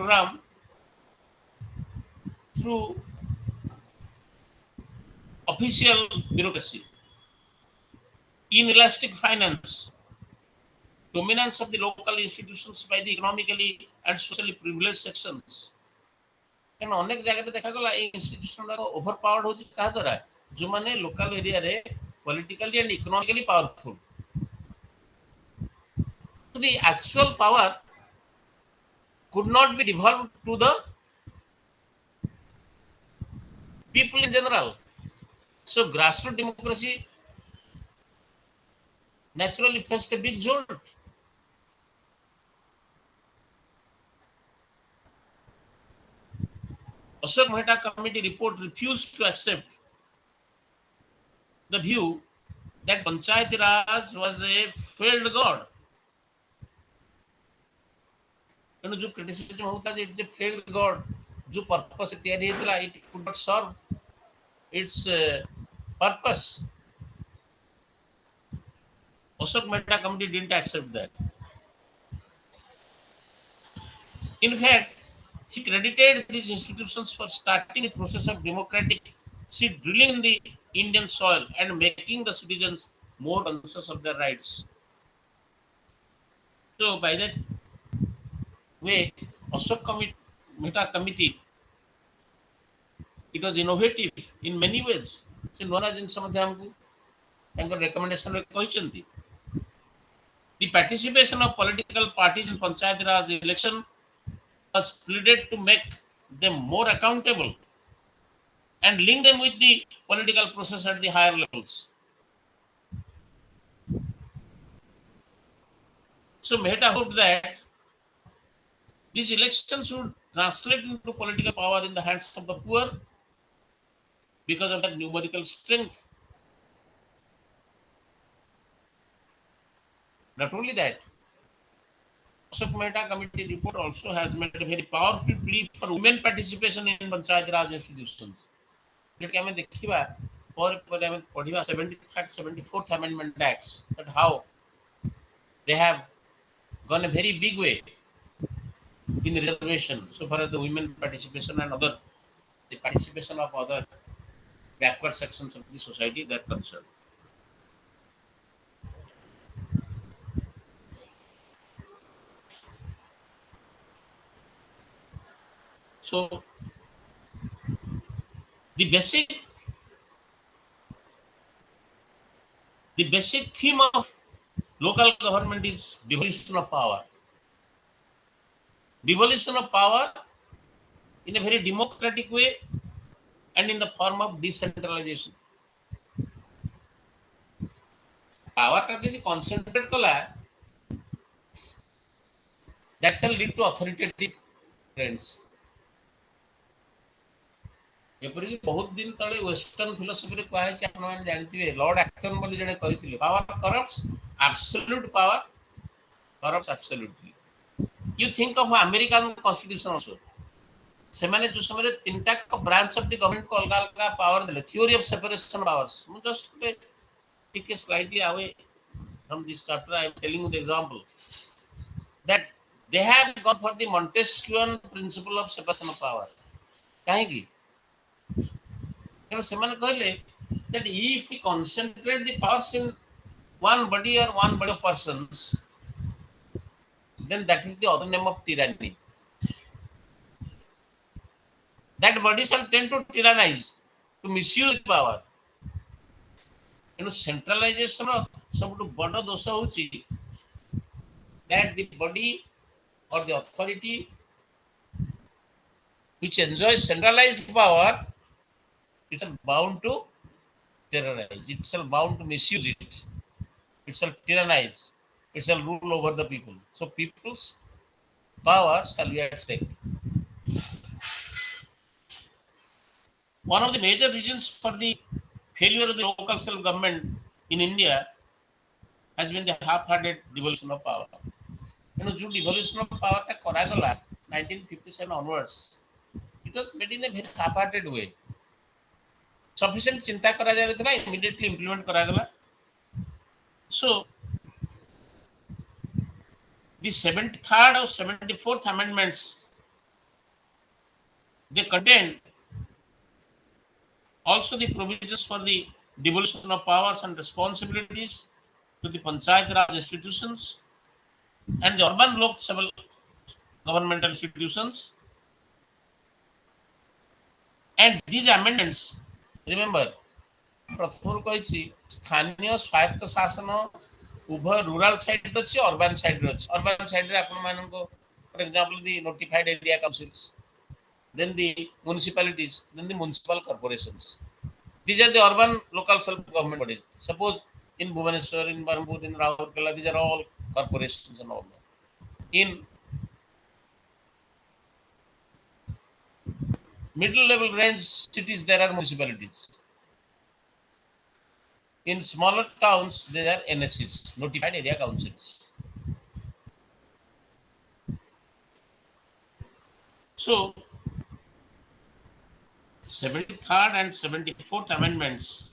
program through official bureaucracy, inelastic finance, dominance of the local institutions by the economically and socially privileged sections. କାରଣ ଅନେକ ଜାଗାରେ ଦେଖାଗଲା ଏଇ institution ଗୁଡାକ over powered ହଉଛି କାହା ଦ୍ୱାରା, ଯୋଉମାନେ ଲୋକାଲ ଏରିଆରେ politically and economically powerful. The actual power could not be devolved to the people in general. So grassroots democracy naturally faced a big jolt. Ashok Mehta committee report refused to accept the view that Panchayati Raj was a failed god. ତେଣୁ ଯୋଉ କ୍ରିଟିସିଜମ ହଉଥିଲା ଯେ it's a felt ଗଡ୍, ଯୋଉ purpose ତିଆରି ହେଇଥିଲା it could not serve its purpose. Ashok Mehta committee didn't accept that. In fact, he credited these institutions for starting the process of democratic seed drilling in the Indian soil and making the citizens more conscious of their rights. So by that way, Mehta committee, it was innovative in many ways. ସେ ନୂଆ ଜିନିଷ ମଧ୍ୟ ଆମକୁ ତାଙ୍କର ରେକମେଣ୍ଡେସନରେ କହିଛନ୍ତି. The participation of political parties in Panchayat Raj election was pleaded to make them more accountable and link them with the political process at the higher levels. So Mehta hoped that these elections would translate into political power in the hands of the poor because of that numerical strength. Not only that, Ashok Mehta committee report also has made a very powerful plea for women participation in Panchayat Raj institutions. Let us देखिबा पर हमें पढ़िबा 73rd 74th amendment acts, that how they have gone a very big way in reservation so far as the women participation and other the participation of other backward sections of the society that are concerned. So the basic theme of local government is devolution of power. Devolution of power in a very democratic way and in the form of decentralization. Power टा यदि concentrate कला, that shall lead to authoritative trends. ଏପରିକି ବହୁତ ଦିନ ତଳେ western ଫିଲୋସଫିରେ କୁହାଯାଇଛି, ଆପଣମାନେ ଜାଣିଥିବେ, ଲର୍ଡ ଆକ୍ଟନ ବୋଲି ଜଣେ କହିଥିଲେ, power corrupts, absolute power corrupts absolutely. You think of American constitution also. ସେମାନେ ଯୋଉ ସମୟରେ ତିନିଟା ବ୍ରାଞ୍ଚ ଅଫ ଦି ଗଭର୍ଣ୍ଣମେଣ୍ଟକୁ ଅଲଗା ଅଲଗା ପାୱାର ଦେଲେ, ଥିଓରି ଅଫ ସେପାରେସନ ପାୱାର୍ସ. ମୁଁ ଜଷ୍ଟ ଟିକେ ସ୍ଲାଇଡଲି away from this chapter I am telling you the example that they have gone for the Montesquieuan principle of separation of power. କାହିଁକି? ସେମାନେ କହିଲେ that if we concentrate the powers in one body or one body of persons, then that is the other name of tyranny. That body shall tend to tyrannize, to misuse power. Centralization ସବୁଠୁ ବଡ଼ ଦୋଷ ହେଉଛି that the body or the authority which enjoys centralized power, it's bound to terrorize, it's bound to misuse it, it shall tyrannize, it shall rule over the people. So people's power shall be at stake. One of the major reasons for the failure of the local self-government in India has been the half-hearted devolution of power. जो devolution of power टा करागला 1957 onwards, it was made in a very half-hearted way. Sufficient चिंता करा जाए तो immediately implement करागला. So the 73rd or 74th amendments They contain also the provisions for the devolution of powers and responsibilities to the Panchayat Raj institutions and the urban Lok Sabha governmental institutions. And these amendments, remember, ପ୍ରଥମରୁ କହିଛି ସ୍ଥାନୀୟ ସ୍ୱାୟତ୍ତ ଶାସନ ଉଭୟ rural side ଅଛି urban ସାଇଡ୍ରେ ଅଛି। Urban ସାଇଡ୍ରେ ଆପଣମାନଙ୍କୁ for example the notified area councils, then the municipalities, then the municipal corporations. These are the urban local self government bodies. Suppose in Bhubaneswar, in Barmpur, in Raurkela, these are all corporations and all that. In middle level range cities, there are municipalities. In smaller towns, there are NSCs, notified area councils. So, 73rd and 74th amendments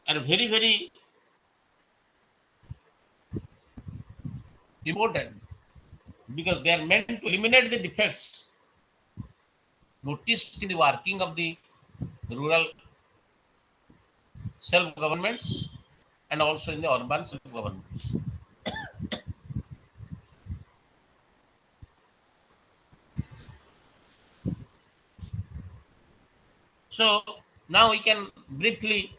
are very, very important because they are meant to eliminate the defects noticed in the working of the rural self-governments and also in the urban self-governments. So now we can briefly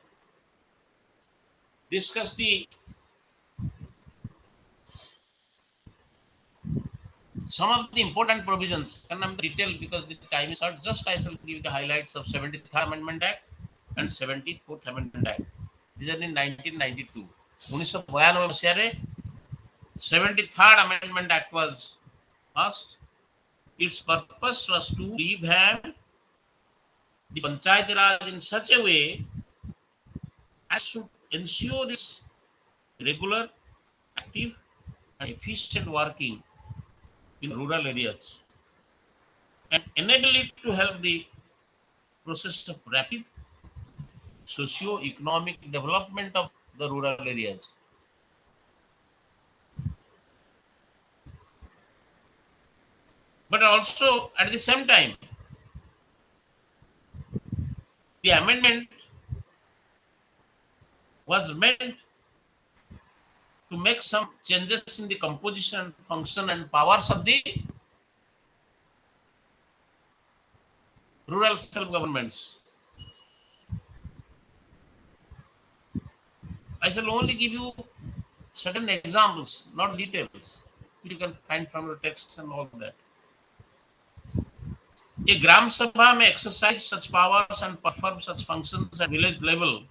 discuss the some of the important provisions. And I'm detailed because the time is short. Just I shall give the highlights of 73rd Amendment Act and 74th Amendment Act. These are in 1992. 1992 ମସିହାରେ 73rd Amendment Act was passed. Its purpose was to revamp the Panchayat Raj in such a way as to ensure its regular, active, and efficient working in rural areas and enable it to help the process of rapid socio-economic development of the rural areas. But also at the same time, the amendment was meant to make some changes in the composition, function, and powers of the rural self-governments. I shall only give you certain examples, not details, which you can find from the texts and all that. A Gram Sabha may exercise such powers and perform such functions at village level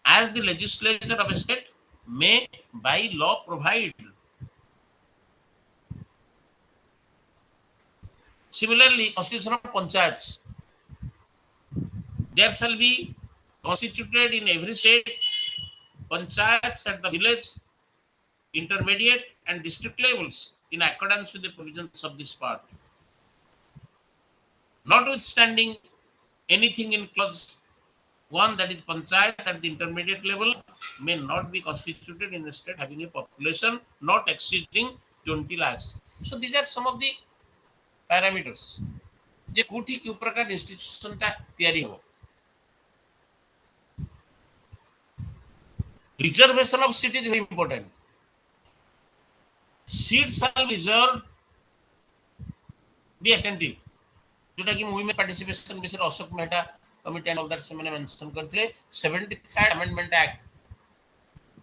as the legislature of a state may by law provide. Similarly, constitution of panchayats. There shall be constituted in every state panchayats at the village, intermediate, and district levels in accordance with the provisions of this part. Notwithstanding anything in clause 1, that is panchayats at the intermediate level may not be constituted in a state having a population not exceeding 20 lakhs. So these are some of the parameters. जे कोठी क्यों प्रकार institution ता तैयारी हो. Reservation of seat is very important. Seats shall be reserved. Be attentive. जोटा कि women participation विषय Ashok Mehta committee and all that से मैंने mention करते 73rd Amendment Act.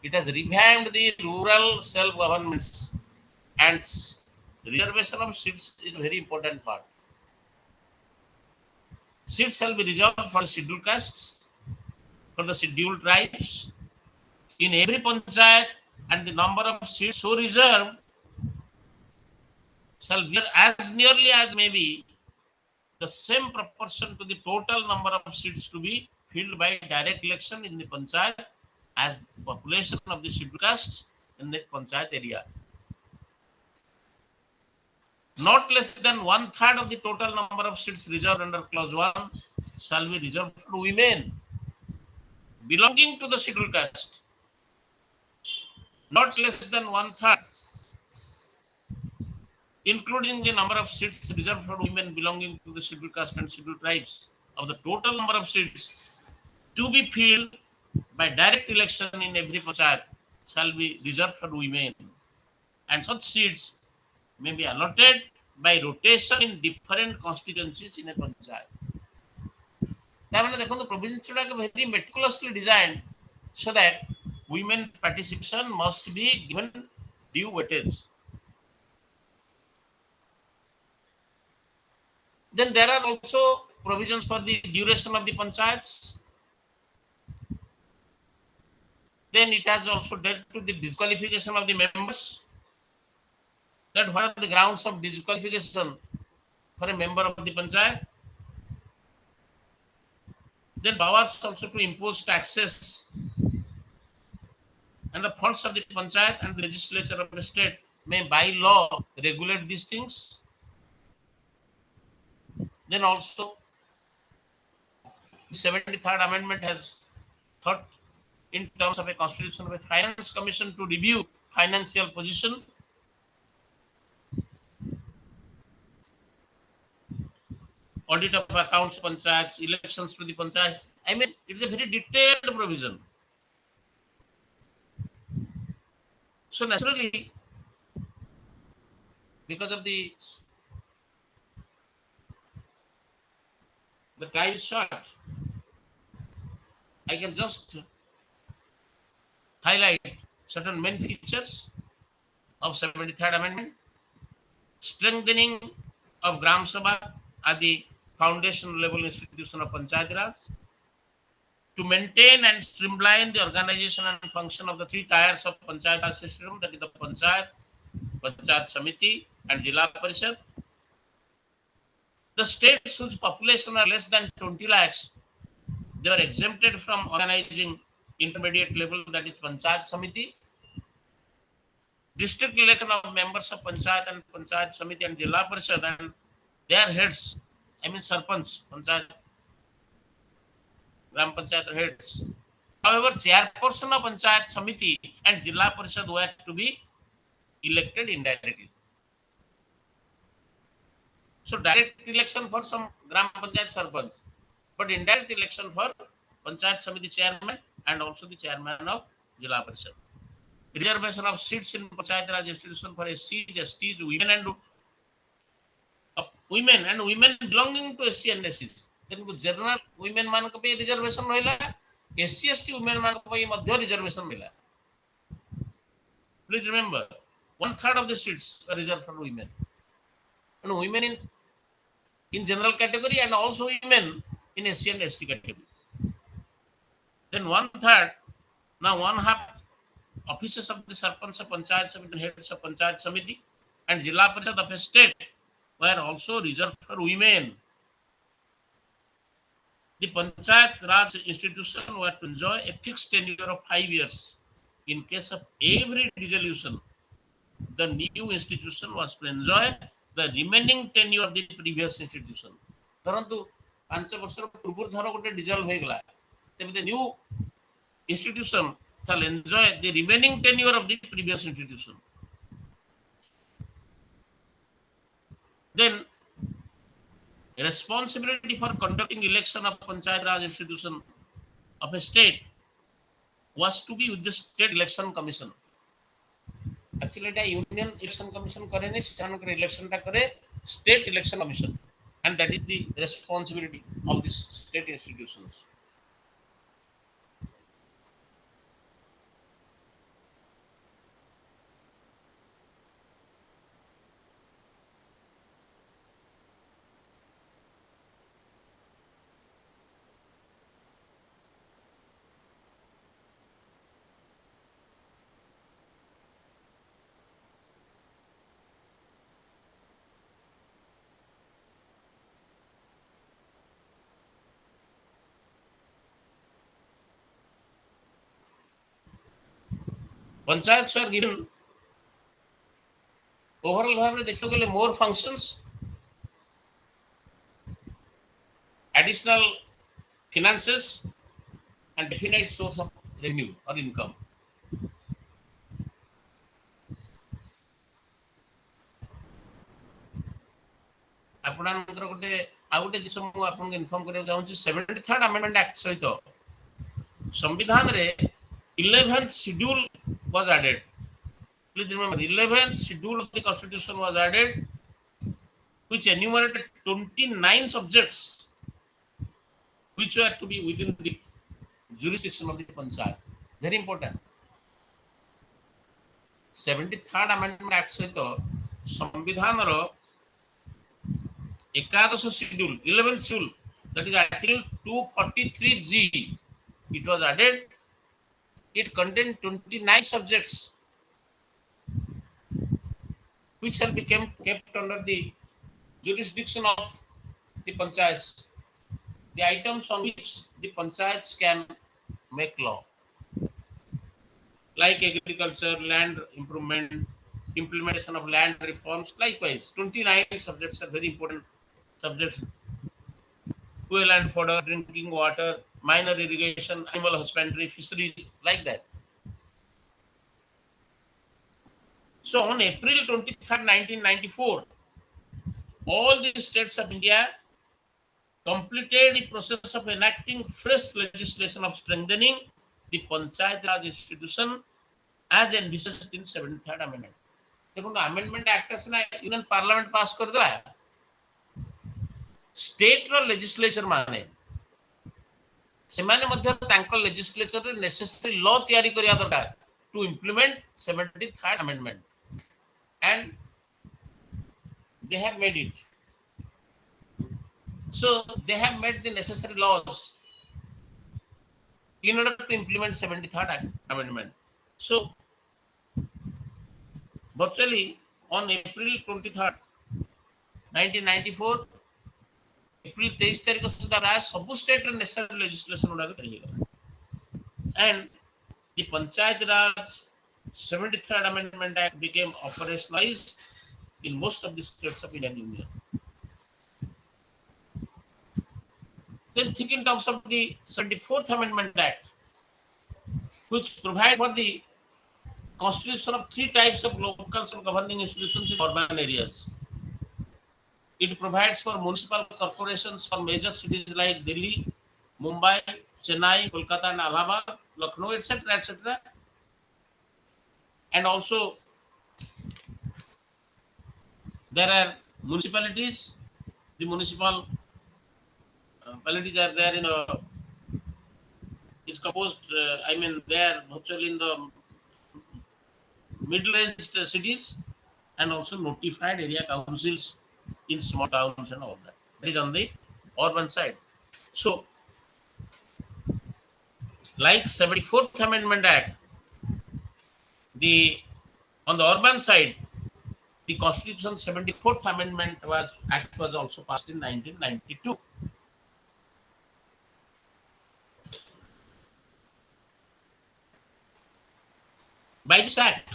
It has revamped the rural self-governments and reservation of seats is a very important part. Seats shall be reserved for the scheduled castes, for the scheduled tribes in every panchayat, and the number of seats so reserved shall be as nearly as may be the same proportion to the total number of seats to be filled by direct election in the panchayat as the population of the scheduled castes in the panchayat area. Not less than 1/3 of the total number of seats reserved under clause 1 shall be reserved for women belonging to the scheduled caste. Not less than 1/3 including the number of seats reserved for women belonging to the scheduled caste and scheduled tribes. Of the total number of seats to be filled by direct election in every panchayat shall be reserved for women, and such seats may be allotted by rotation in different constituencies in a panchayat. ତାମାନେ ଦେଖନ୍ତୁ province ଗୁଡାକ very meticulously designed so that women participation must be given due weightage. Then there are also provisions for the duration of the panchayats. Then it has also dealt to the disqualification of the members. That what are the grounds of disqualification for a member of the panchayat? Then powers also to impose taxes, and the funds of the panchayat and the legislature of the state may by law regulate these things. Then also 73rd amendment has thought in terms of a constitution of a finance commission to review financial position. Audit of accounts panchayats, elections to the panchayats. I mean, it's a very detailed provision. So naturally, because of the time is short, I can just highlight certain main features of 73rd amendment. Strengthening of Gram Sabha at the foundation level institution of Panchayat Raj, to maintain and streamline the organization and function of the three tiers of Panchayat Raj system, that is the Panchayat, Panchayat Samiti and Jila Parishad. The states whose population are less than 20 lakhs, they are exempted from organizing intermediate level, that is Panchayat Samiti. District election of members of Panchayat and Panchayat Samiti and Jila Parishad and their heads, I mean Sarpanch, Panchayat, Gram Panchayat heads. However, chairperson of Panchayat Samiti and Jila Parishad were to be elected indirectly. So direct election for some Gram Panchayat Sarpanch, but indirect election for Panchayat Samiti chairman and also the chairman of Jila Parishad. Reservation of seats in Panchayat Raj institution for SCs, STs, women and women belonging to SC and SCs. Then general women मान को पे reservation रहेला, SC ST women मान को पे मध्य reservation मिला. Please remember, 1/3 of the seats are reserved for women, and women in general category and also women in SC and ST category. Then 1/3, now 1/2 officers of the Sarpanch of Panchayat Samiti and heads of Panchayat Samiti and Jila Parishad of a state were also reserved for women. The Panchayat Raj institution were to enjoy a fixed tenure of 5 years. In case of every dissolution, the new institution was to enjoy the remaining tenure of the previous institution. परंतु 5 वर्ष पूर्व धर गोटे dissolve हो गला, तबे the new institution shall enjoy the remaining tenure of the previous institution. Then responsibility for conducting election of Panchayat Raj institution of a state was to be with the state election commission. Actually, the union election commission करे नहीं, state का election टा करे state election commission, and that is the responsibility of these state institutions. Panchayats were given overall भाव देखो गले more functions, additional finances and definite source of revenue or income. ଆପଣଙ୍କର ଗୋଟେ ଆଉ ଗୋଟେ ଜିନିଷ ମୁଁ ଆପଣଙ୍କୁ ଇନଫର୍ମ କରିବାକୁ ଚାହୁଁଛି 73rd Amendment Act ସହିତ ସମ୍ବିଧାନରେ 11th schedule was added. Please remember 11th schedule of the constitution was added which enumerated 29 subjects which were to be within the jurisdiction of the panchayat. Very important. 73rd Amendment Act ସହିତ ସମ୍ବିଧାନର ଏକାଦଶ schedule 11th schedule, that is article 243G, it was added. It contained 29 subjects which shall be kept under the jurisdiction of the panchayats, the items on which the panchayats can make law, like agriculture, land improvement, implementation of land reforms. Likewise, 29 subjects are very important subjects: fuel and fodder, drinking water, minor irrigation, animal husbandry, fisheries, like that. So on April 23rd, 1994, all the states of India completed the process of enacting fresh legislation of strengthening the Panchayat Raj institution as envisaged in 73rd Amendment. देखो Amendment Act ना union parliament पास कर दिया, state रो legislature माने सेमाने मध्य तांको legislature रे necessary law तयारी करिया दरकार to implement 73rd Amendment, and they have made it. So they have made the necessary laws in order to implement 73rd Amendment. So virtually on April 23rd, 1994, April 23 तारीख सुधा प्राय सब state रे national legislation उडा करिए गला, and the Panchayat Raj 73rd Amendment Act became operationalized in most of the states of Indian Union. Then think in terms of the 74th Amendment Act, which provides for the constitution of 3 types of local governing institutions in urban areas. It provides for municipal corporations for major cities like Delhi, Mumbai, Chennai, Kolkata, and Allahabad, Lucknow, etc., etc. And also there are municipalities. The municipal municipalities are there in is composed. I mean, they are virtually in the middle-ranged cities, and also notified area councils in small towns and all that. That is on the urban side. So, like 74th Amendment Act, on the urban side, the Constitution 74th Amendment Act was also passed in 1992. By this act,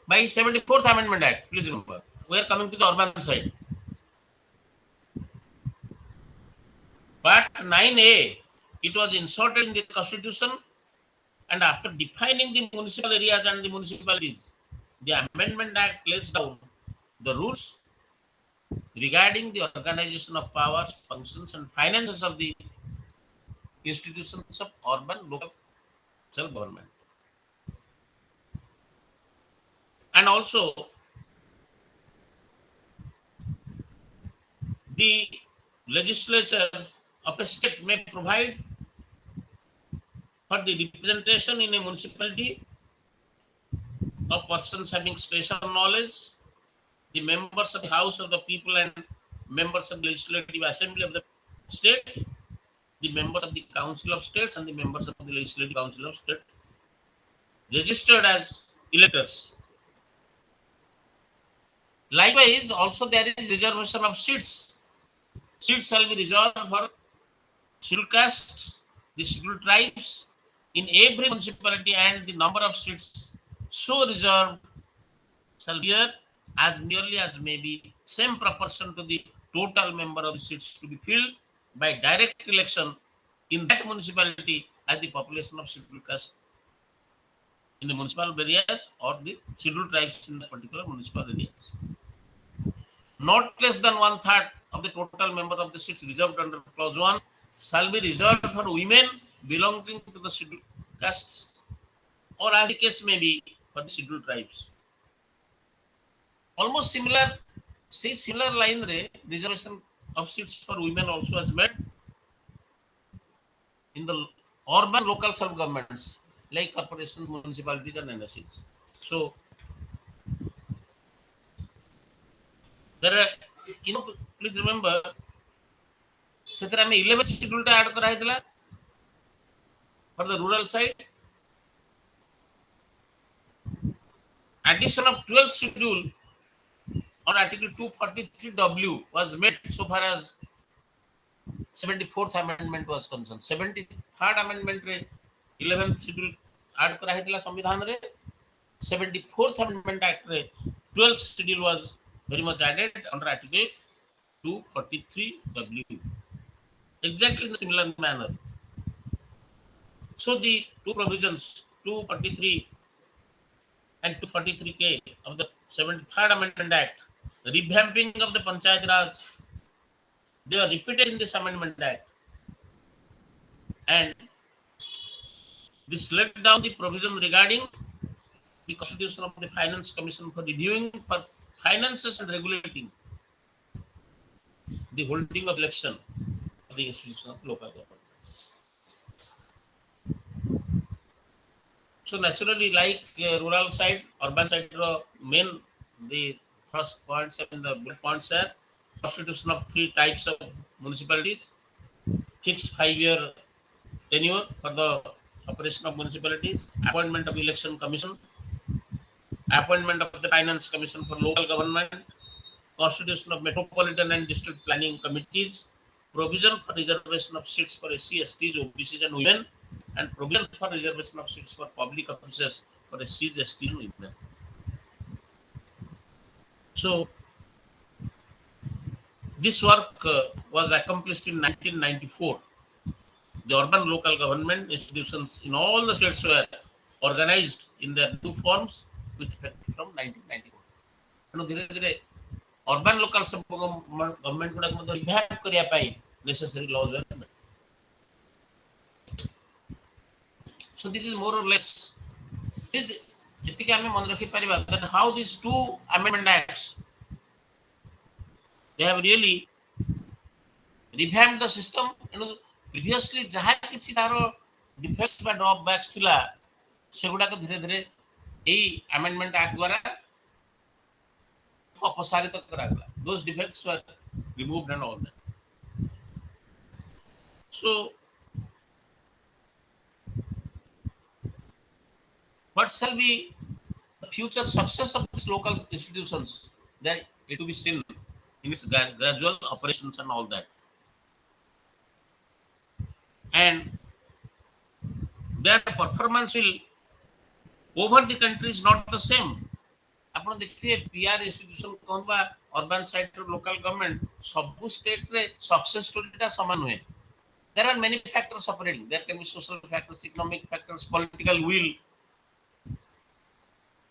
by 74th Amendment Act, please remember, we are coming to the urban side. Part 9A, it was inserted in the Constitution, and after defining the municipal areas and the municipalities, the Amendment Act lays down the rules regarding the organization of powers, functions, and finances of the institutions of urban local self-government. And also, the legislature of a state may provide for the representation in a municipality of persons having special knowledge, the members of the House of the People and members of the Legislative Assembly of the state, the members of the Council of States and the members of the Legislative Council of State registered as electors. Likewise, also there is reservation of seats. Seats shall be reserved for scheduled castes, the scheduled tribes in every municipality, and the number of seats so reserved shall be as nearly as may be same proportion to the total number of the seats to be filled by direct election in that municipality as the population of scheduled caste in the municipal areas or the scheduled tribes in the particular municipal areas. not less than one third of the total member of the seats reserved under clause 1 shall be reserved for women belonging to the scheduled castes or as the case may be for the scheduled tribes. Almost similar, say similar line re reservation of seats for women also has made in the urban local self governments like corporations, municipalities and NSCs. So there are, please remember ସେଥିରେ ଆମେ 11 schedule ଟା add କରା ହେଇଥିଲା for the rural side. Addition of 12th schedule on Article 243W was made so far as 74th amendment was concerned. 73rd amendment re 11th schedule add kara haytila संविधान रे. 74th amendment act re 12th schedule was very much added under Article 243W. Exactly in a similar manner. So the two provisions 243 and 243K of the 73rd Amendment Act, revamping of the Panchayat Raj, they are repeated in this Amendment Act. And this laid down the provision regarding the constitution of the Finance Commission for reviewing for finances and regulating the holding of election of the institution of local government. So naturally, like rural side, urban side, main the thrust points and the bullet points are constitution of 3 types of municipalities, fixed 5-year tenure for the operation of municipalities, appointment of election commission, appointment of the finance commission for local government, constitution of metropolitan and district planning committees, provision for reservation of seats for SC, STs, OBCs and women, and provision for reservation of seats for public offices for SCs, STs and women. So this work was accomplished in 1994. The urban local government institutions in all the states were organized in their new forms with effect from 1994. ତେଣୁ ଧୀରେ ଧୀରେ urban local government ଗୁଡାକ ମଧ୍ୟ revive କରିବା ପାଇଁ necessary laws were made. So this is more or less ଏତିକି ଆମେ ମନେ ରଖିପାରିବା that how these two amendment acts they have really revamped the system. Previously ଯାହା କିଛି ତାର ଡିଫେକ୍ଟସ୍ ବା ଡ୍ରପବ୍ୟାକ୍ସ ଥିଲା ସେଗୁଡାକ ଧୀରେ ଧୀରେ ଏଇ amendment act ଦ୍ୱାରା ଅପସାରିତ କରାଗଲା. Those defects were removed and all that. So what shall be the future success of these local institutions, that it will be seen in its gradual operations and all that. And their performance will over the country is not the same. ଆପଣ ଦେଖିବେ PR institution କହବା urban side ର local government ସବୁ state ରେ success story ଟା ସମାନ ନୁହେଁ. There are many factors operating. There can be social factors, economic factors, political will.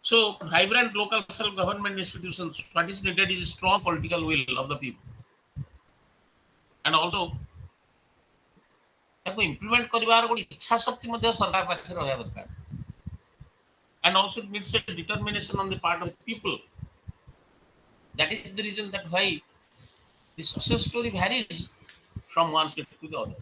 So vibrant local self-government institutions, what is needed is strong political will of the people. And also ତାକୁ implement କରିବାର ଗୋଟେ ଇଚ୍ଛା ଶକ୍ତି ମଧ୍ୟ ସରକାର ପାଖରେ ରହିବା ଦରକାର. And also it needs a determination on the part of the people. That is the reason that why the success story varies from one state to the other.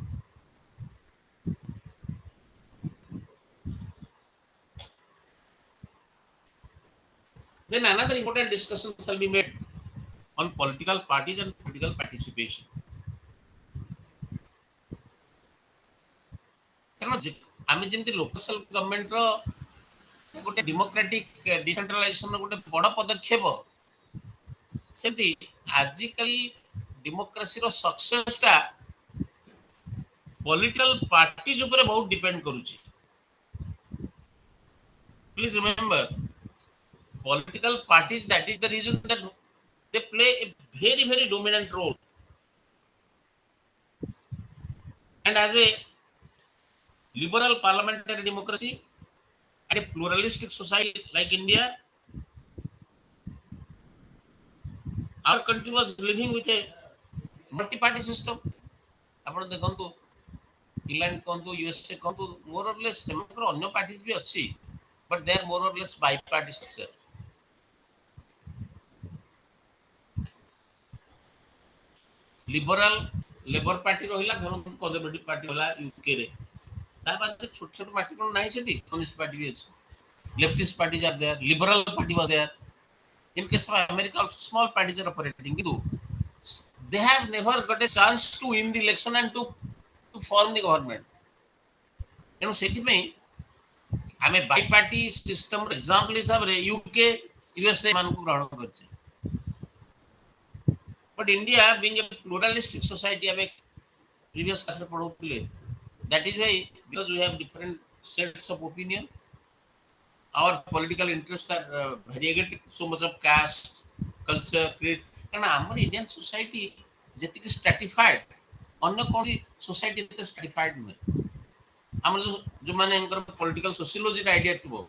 Then another important discussion shall be made on political parties and political participation. କାରଣ ଆମେ ଯେମିତି local self ଗଭର୍ଣ୍ଣମେଣ୍ଟର ଗୋଟେ democratic ଡିସେଣ୍ଟ୍ରାଲାଇଜେସନର ଗୋଟେ ବଡ଼ ପଦକ୍ଷେପ, ସେମିତି ଆଜିକାଲି ଡେମୋକ୍ରାସିର ସକ୍ସେସଟା political ପାର୍ଟିଜ ଉପରେ ବହୁତ ଡିପେଣ୍ଡ କରୁଛି. Please remember, political parties, that is the reason that they play a very, very dominant role. And as a liberal parliamentary democracy and a pluralistic society like India, Our country was living with a multi-party system. ଆପଣ ଦେଖନ୍ତୁ England କୁହନ୍ତୁ USA କୁହନ୍ତୁ ମୋର lace ସେମାନଙ୍କର ଅନ୍ୟ ପାର୍ଟିଜ ବି ଅଛି but they are more less by party structure liberal labour party रहिला धरନ୍ତୁ कंजर्वेटिव पार्टी होला यूके रे ता बाद छोट छोट पार्टी कोन नाही सेठी कम्युनिस्ट पार्टी भी अछि leftist party are there liberal party was there in case of America also small parties are operating kintu they have never got a chance to win the election and to form the government ତେଣୁ ସେଥିପାଇଁ ଆମେ bi party system example ହିସାବରେ UK USA ମାନଙ୍କୁ ଗ୍ରହଣ କରିଛେ but India being a pluralistic society ଆମେ previous class ରେ ପଢଉଥିଲେ that is why because we have different sets of opinion our political interests are variegated so much of caste culture creed कारण our Indian society जेतिक stratified अन्य कौन society एते stratified नुहे हमर जो माने एंकर पॉलिटिकल सोशियोलॉजी रा आईडिया थिबो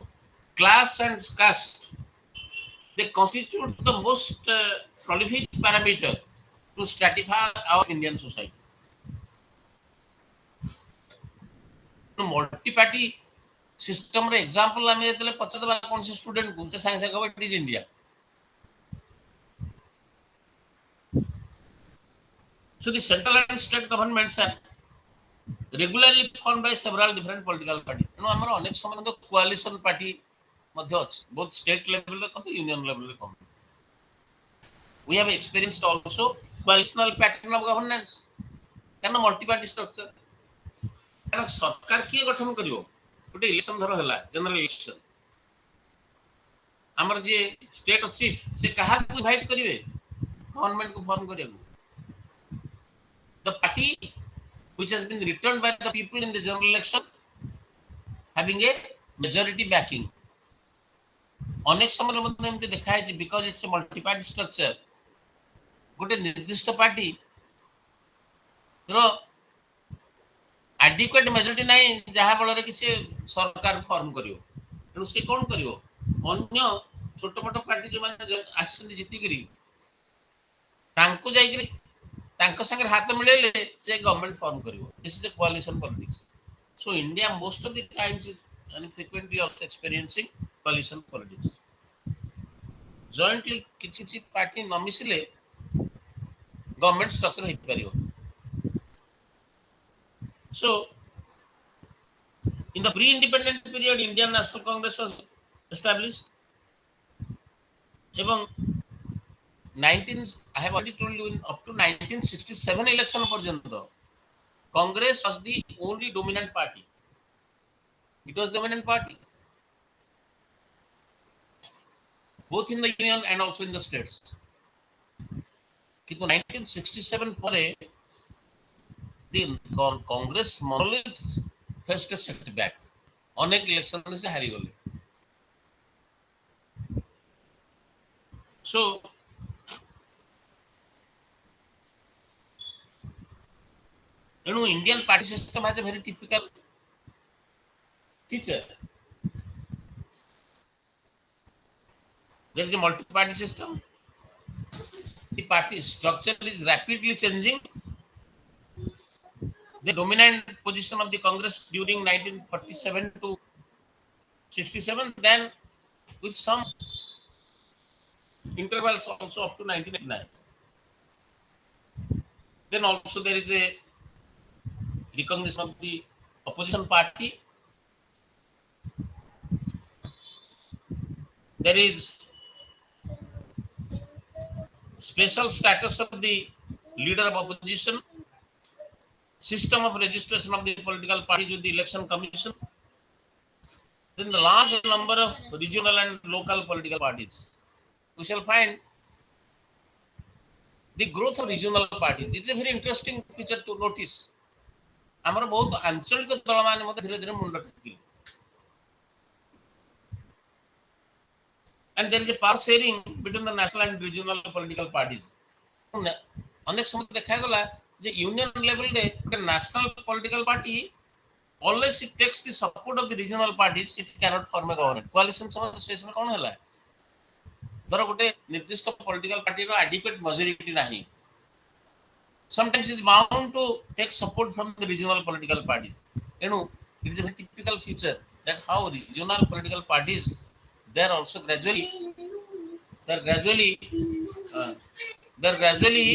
class and caste they constitute the most prolific parameter to stratify our Indian society multi party system रे एग्जांपल हम जेतले पचदबा कोन से स्टूडेंट को से साइंस का it is India so the central and state governments are regularly formed by several different political parties नो हमर अनेक समय तो कोलिशन पार्टी मध्ये अछि both state level रे कतो union level रे कम we have experienced also coalitional pattern of governance कारण मल्टी पार्टी स्ट्रक्चर कारण सरकार किए गठन करियो गोटे इलेक्शन धर होला जनरल इलेक्शन हमर जे स्टेट चीफ से कहा को इनवाइट करिवे गवर्नमेंट को फॉर्म करियो the party which has been returned by the people in the general election having a majority backing अनेक समय मध्ये एमते देखा है because it's a multi party structure गोटे निर्दिष्ट पार्टी रो adequate majority नहीं जहाँ बल रे किसी सरकार फॉर्म करियो तेणु से कौन करियो अन्य छोट मोट पार्टी जो माने आछन जीति करी तांको जाई करी तांको संगे हाथ मिलेले जे गवर्नमेंट फॉर्म करियो this is a collision politics so India most of the times is and frequently also experiencing coalition politics jointly किछि पार्टी न मिसले गवर्नमेंट स्ट्रक्चर हे परियो so in the pre-independent period Indian National Congress was established এবং 19 I have already told you in up to 1967 election पर्यंत Congress was the only dominant party it was the dominant party both in the union and also in the states किंतु 1967 ପରେ the Congress monolith faced a setback अनेक election से हारी गले so you know Indian party system has a very typical feature there is a multi party system the party structure is rapidly changing the dominant position of the Congress during 1947 to 67 then with some intervals also up to 1989 then also there is a recognition of the opposition party there is special status of the leader of opposition system of registration of the political party with the election commission then the large number of regional and local political parties we shall find the growth of regional parties it's a very interesting feature to notice हमर बहुत आंचलिक दल माने मते धीरे धीरे मुंड टेकिले and there is a power sharing between the national and regional political parties अनेक समय देखा गला जे यूनियन लेवल रे national political party unless it takes the support of the regional parties it cannot form a government coalition situation कौन हला ଧର ଗୋଟେ ନିର୍ଦ୍ଦିଷ୍ଟ ପଲିଟିକାଲ ପାର୍ଟିର ଆଡିକ୍ୱେଟ୍ ମେଜରିଟି ନାହିଁ, sometimes is bound to take support from the regional political parties. You know, it is a very typical feature that how regional political parties they are also they are gradually uh, they are gradually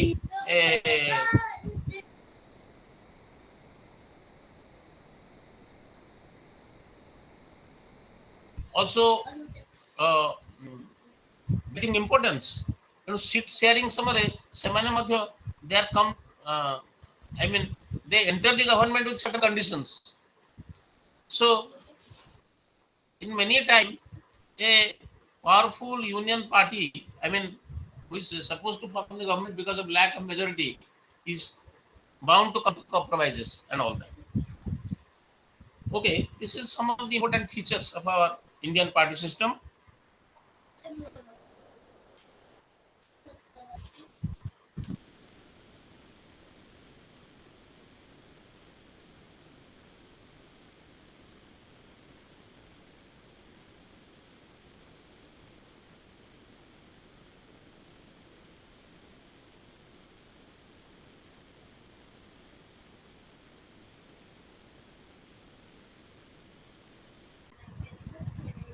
also uh, getting importance. You know, seat sharing somewhere semane madhya they are come uh, I mean they enter the government with certain conditions. So in many time a powerful union party, I mean, which is supposed to form the government because of lack of majority, is bound to compromises and all that. Okay, this is some of the important features of our Indian party system.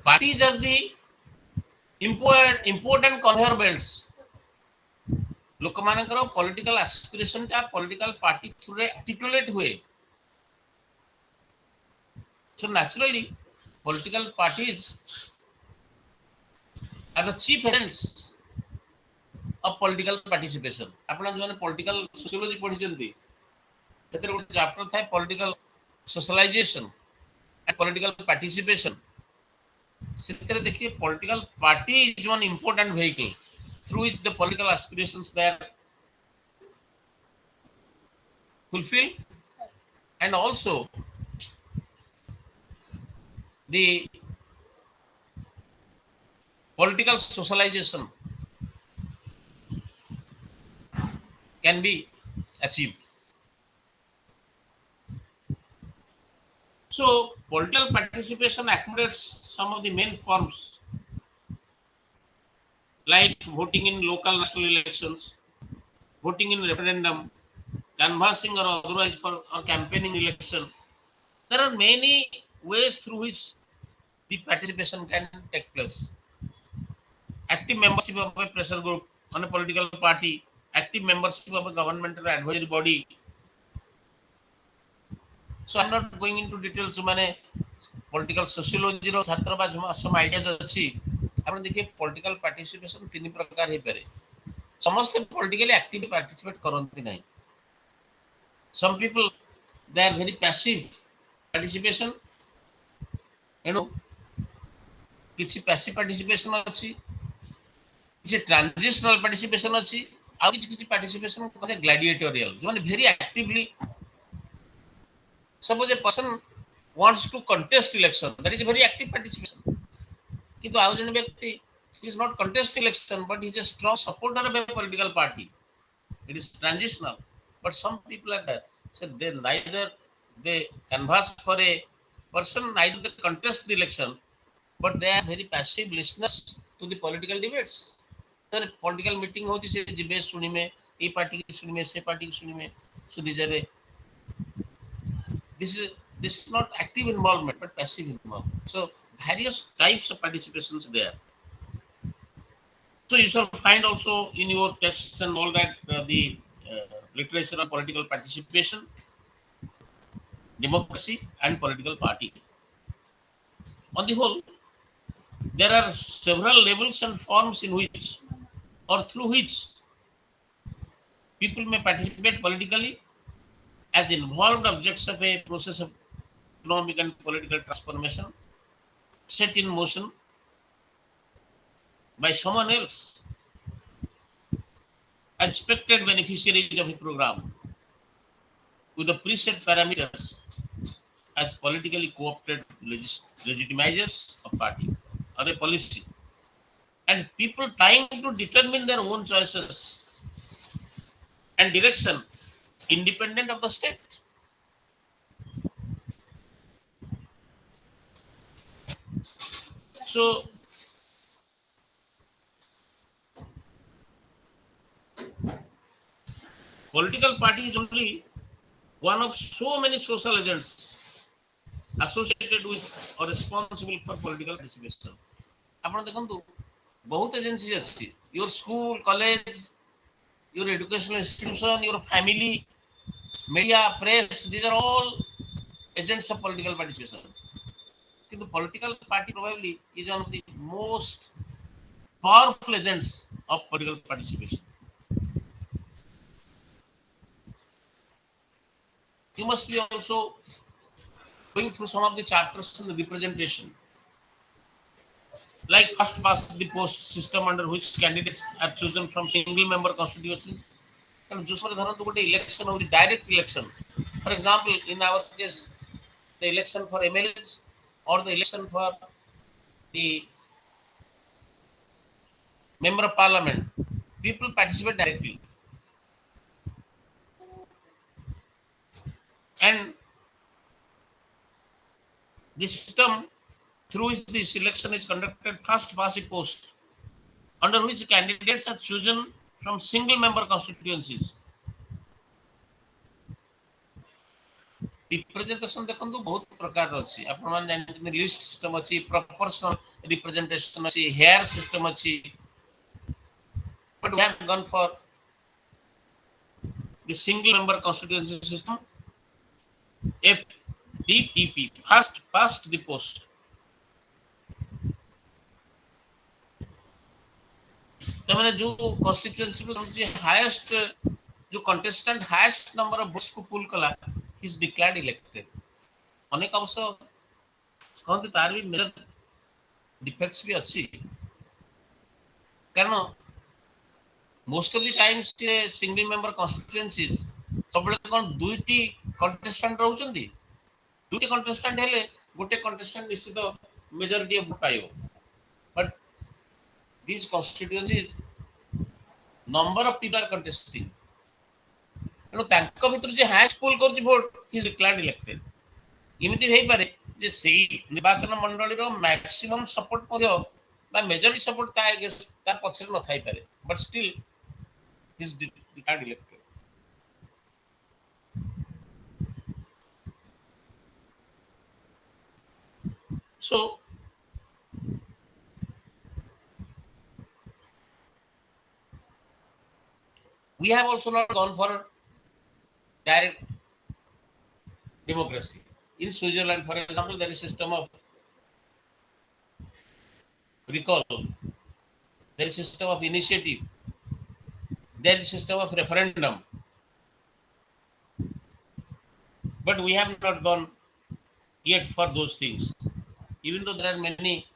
Parties are the important conveyor belts. ଲୋକମାନଙ୍କର political aspiration ଟା political party ଥ୍ରୁରେ ଆର୍ଟିକୁଲେଟ୍ ହୁଏ. So naturally, political parties are the chief agents of political participation. ଆପଣ ଯୋଉମାନେ political sociology ପଢିଛନ୍ତି ସେଥିରେ ଗୋଟେ chapter ଥାଏ political socialization and political participation. ସେଥିରେ ଦେଖିବେ political party is one important vehicle through which the political aspirations they are fulfilled, and also the political socialization can be achieved. So, political participation accommodates some of the main forms like voting in local national elections, voting in referendum, canvassing or otherwise for or campaigning election. There are many ways through which the participation can take place. Active membership of a pressure group on a political party, active membership of a governmental advisory body. So I'm not going into details. ମାନେ political sociology ର ଛାତ୍ର ବା some ideas ଅଛି. ଆପଣ ଦେଖିବେ political participation ତିନି ପ୍ରକାର ହେଇପାରେ. ସମସ୍ତେ politically active participate କରନ୍ତି ନାହିଁ. Some people they are very passive participation. You know, କିଛି passive participation ଅଛି, କିଛି transitional participation ଅଛି, ଆଉ କିଛି କିଛି participation gladiatorial. ଯୋଉମାନେ very actively, suppose a person wants to contest election, that is a very active participation. କିନ୍ତୁ ଆଉ ଜଣେ ବ୍ୟକ୍ତି he is not contest election but he is a strong supporter of a political party. It is transitional. But some people are there. So they neither they canvass for a person, neither they contest the election, but they are very passive listeners to the political debates. So political meeting होती से जिबे सुनी में ये party की सुनी में से party की सुनी में so these are this is not active involvement but passive involvement. So various types of participations there. So you shall find also in your texts and all that the literature on political participation, democracy, and political party. On the whole, there are several levels and forms in which or through which people may participate politically as involved objects of a process of economic and political transformation set in motion by someone else, expected beneficiaries of a program with the preset parameters as politically co-opted legitimizers of party or a policy, and people trying to determine their own choices and direction independent of the state. So Political party is only one of so many social agents associated with or responsible for political participation. ଆପଣ ଦେଖନ୍ତୁ ବହୁତ agency ଅଛି, your school, college, your educational institution, your family, media, press, these are all agents of political participation. কিন্তু political party probably is one of the most powerful agents of political participation. You must be also going through some of the chapters in the representation, like first past the post system under which candidates are chosen from single member constituencies. And जो समय धरन्तु गोटे election होउची direct election. For example, in our case, the election for MLAs or the election for the member of parliament, people participate directly. And the system through which this election is conducted first past the post, under which candidates are chosen from single member constituencies. Representation देखंतु बहुत प्रकार अछि, आपण मान जानते list system अछि, proportional representation अछि, hair system अछि, but we have gone for the single member constituency system, FDTP, first past the post. तमाने जो constituency रो जे highest जो contestant highest number of votes को pull कला, he is declared elected. अनेक अवसर कहते तार भी मेजर डिफेक्ट्स भी अच्छी, कारण most of the times single member constituencies सब कोन दुईटी कंटेस्टेंट रहउचंदी, दुईटी कंटेस्टेंट हेले गोटे कंटेस्टेंट निश्चित मेजॉरिटी ऑफ पाइयो, but these constituencies number of people are contesting, एनो तांको भितर जे हाईएस्ट पोल करछि vote he is declared elected. इमिति हेई पारे जे सेही निर्वाचन मंडली रो मैक्सिमम सपोर्ट पदियो बा मेजॉरिटी सपोर्ट तार पछरे न थाई पारे, but still he is declared elected. So we have also not gone for direct democracy. In Switzerland, for example, there is a system of recall, there is a system of initiative, there is a system of referendum. But we have not gone yet for those things. Even though there are many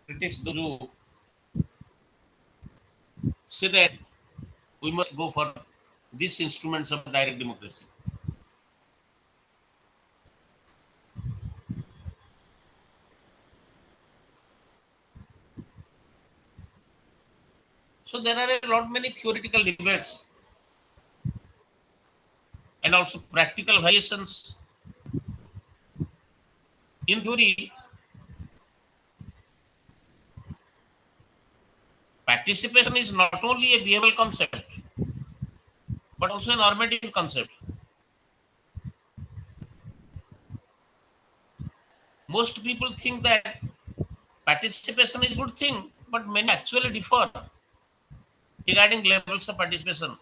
critics those who say that we must go for these instruments of direct democracy. So there are a lot many theoretical debates and also practical variations. In theory, participation is not only a behavioral concept, but also a normative concept. Most people think that participation is a good thing, but many actually differ regarding levels of participation,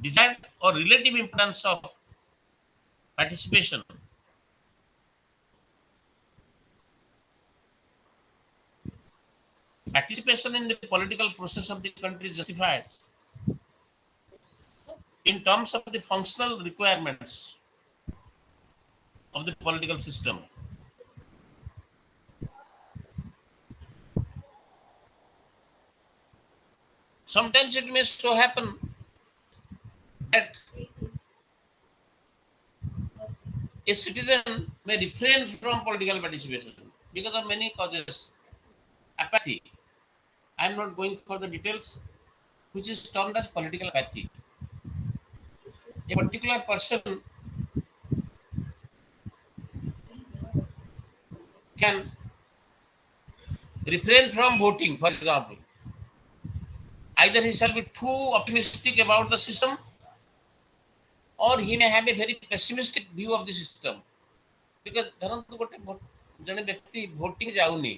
desired or relative importance of participation. Participation in the political process of the country is justified in terms of the functional requirements of the political system. Sometimes it may so happen that a citizen may refrain from political participation because of many causes. Apathy. I am not going for the details, which is termed as political apathy. A particular person can refrain from voting, for example, Either he shall be too optimistic about the system, or he may have a very pessimistic view of the system. Because ଧରନ୍ତୁ ଗୋଟେ ଜଣେ ବ୍ୟକ୍ତି voting ଯାଉନି,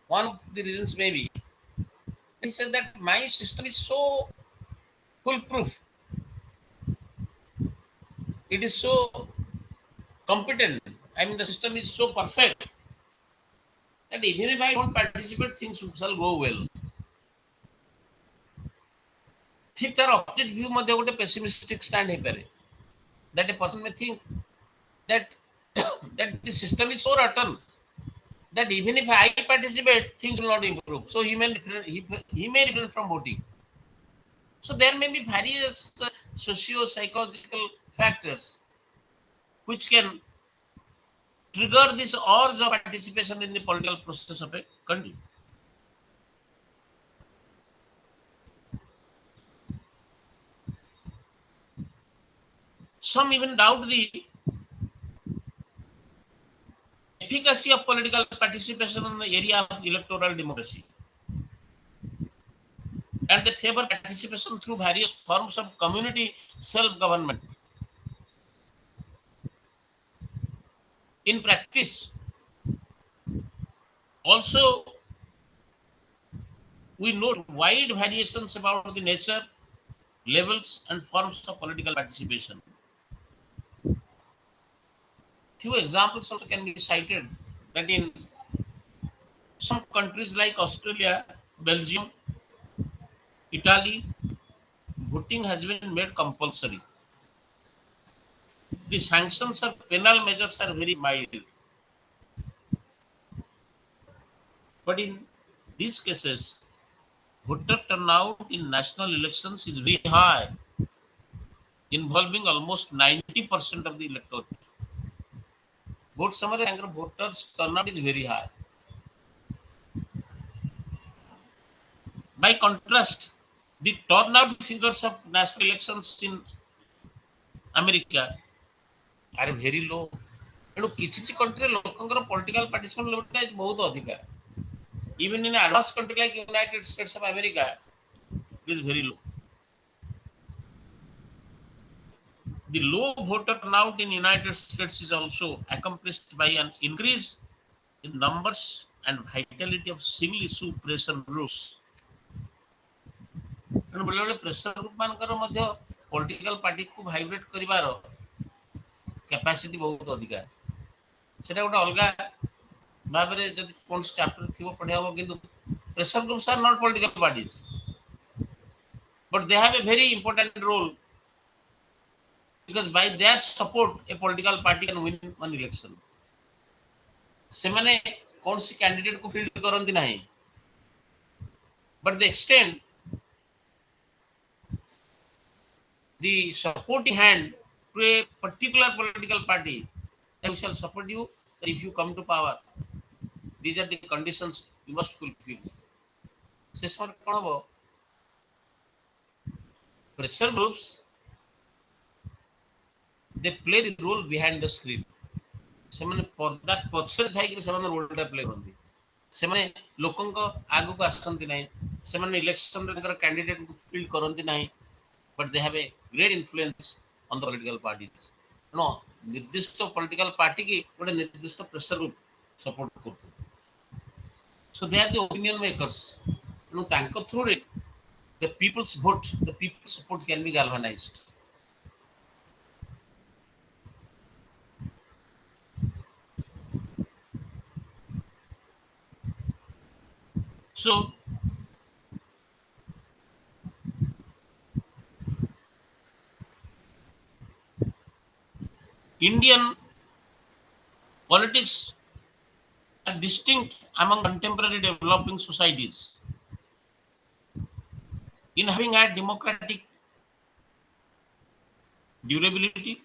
one of the reasons may be he says that my system is so foolproof, it is so competent, I mean the system is so perfect that even if I don't participate, things shall go well. ठीक तार opposite view ମଧ୍ୟ ଗୋଟେ pessimistic stand ହେଇପାରେ, that a person may think that that the system is so rotten that even if I participate, things will not improve. So he may refrain from voting. So there may be various socio-psychological factors which can trigger this urge of participation in the political process of a country. Some even doubt the efficacy of political participation in the area of electoral democracy, and they favor participation through various forms of community self-government. In practice, also we note wide variations about the nature, levels, and forms of political participation. Few examples also can be cited that in some countries like Australia, Belgium, Italy, voting has been made compulsory. The sanctions or penal measures are very mild. But in these cases, voter turnout in national elections is very high, involving almost 90% of the electorate. Vote summary and voters turnout is very high. By contrast, the turnout figures of national elections in America are very low. ତେଣୁ କିଛି କିଛି କଣ୍ଟ୍ରିରେ ଲୋକଙ୍କର political participation ଲେଭେଲଟା ବହୁତ ଅଧିକା. Even in advanced country like United States of America, it is very low. The low voter turnout in United States is also accompanied by an increase in numbers and vitality of single issue pressure groups. ତେଣୁ ବେଳେବେଳେ pressure group ମାନଙ୍କର ମଧ୍ୟ political ପାର୍ଟିକୁ vibrate କରିବାର capacity ବହୁତ ଅଧିକା. ସେଟା ଗୋଟେ ଅଲଗା ଭାବରେ ଯଦି କୌଣସି ଚାପ୍ଟର ଥିବ ପଢିଆ ହବ, କିନ୍ତୁ pressure groups are not political parties, but they have a very important role because by their support a political party can win one election. ସେମାନେ କୌଣସି କ୍ୟାଣ୍ଡିଡେଟ କୁ ଫିଲ୍ଡ କରନ୍ତି ନାହିଁ, but they extend the supporting hand to a particular political party that we shall support you, that if you come to power, these are the conditions you must fulfill. ସେ ସମୟରେ କ'ଣ ହବ, pressure groups they play the role behind the screen. ସେମାନେ ପର୍ଦ୍ଦା ପଛରେ ଥାଇକି ସେମାନେ ରୋଲଟା play କରନ୍ତି. ସେମାନେ ଲୋକଙ୍କ ଆଗକୁ ଆସନ୍ତି ନାହିଁ, ସେମାନେ ଇଲେକ୍ସନରେ ତାଙ୍କର କ୍ୟାଣ୍ଡିଡେଟକୁ ଫିଲ୍ଡ କରନ୍ତି ନାହିଁ, but they have a great influence on the political parties. ତେଣୁ ନିର୍ଦ୍ଦିଷ୍ଟ ପଲିଟିକାଲ ପାର୍ଟି କି ଗୋଟେ ନିର୍ଦ୍ଦିଷ୍ଟ ପ୍ରେସର ଗ୍ରୁପ ସପୋର୍ଟ କରୁଛନ୍ତି. So they are the opinion makers. ତେଣୁ ତାଙ୍କ ଥ୍ରୁରେ the people's vote, the people's support can be galvanized. So Indian politics are distinct among contemporary developing societies in having had democratic durability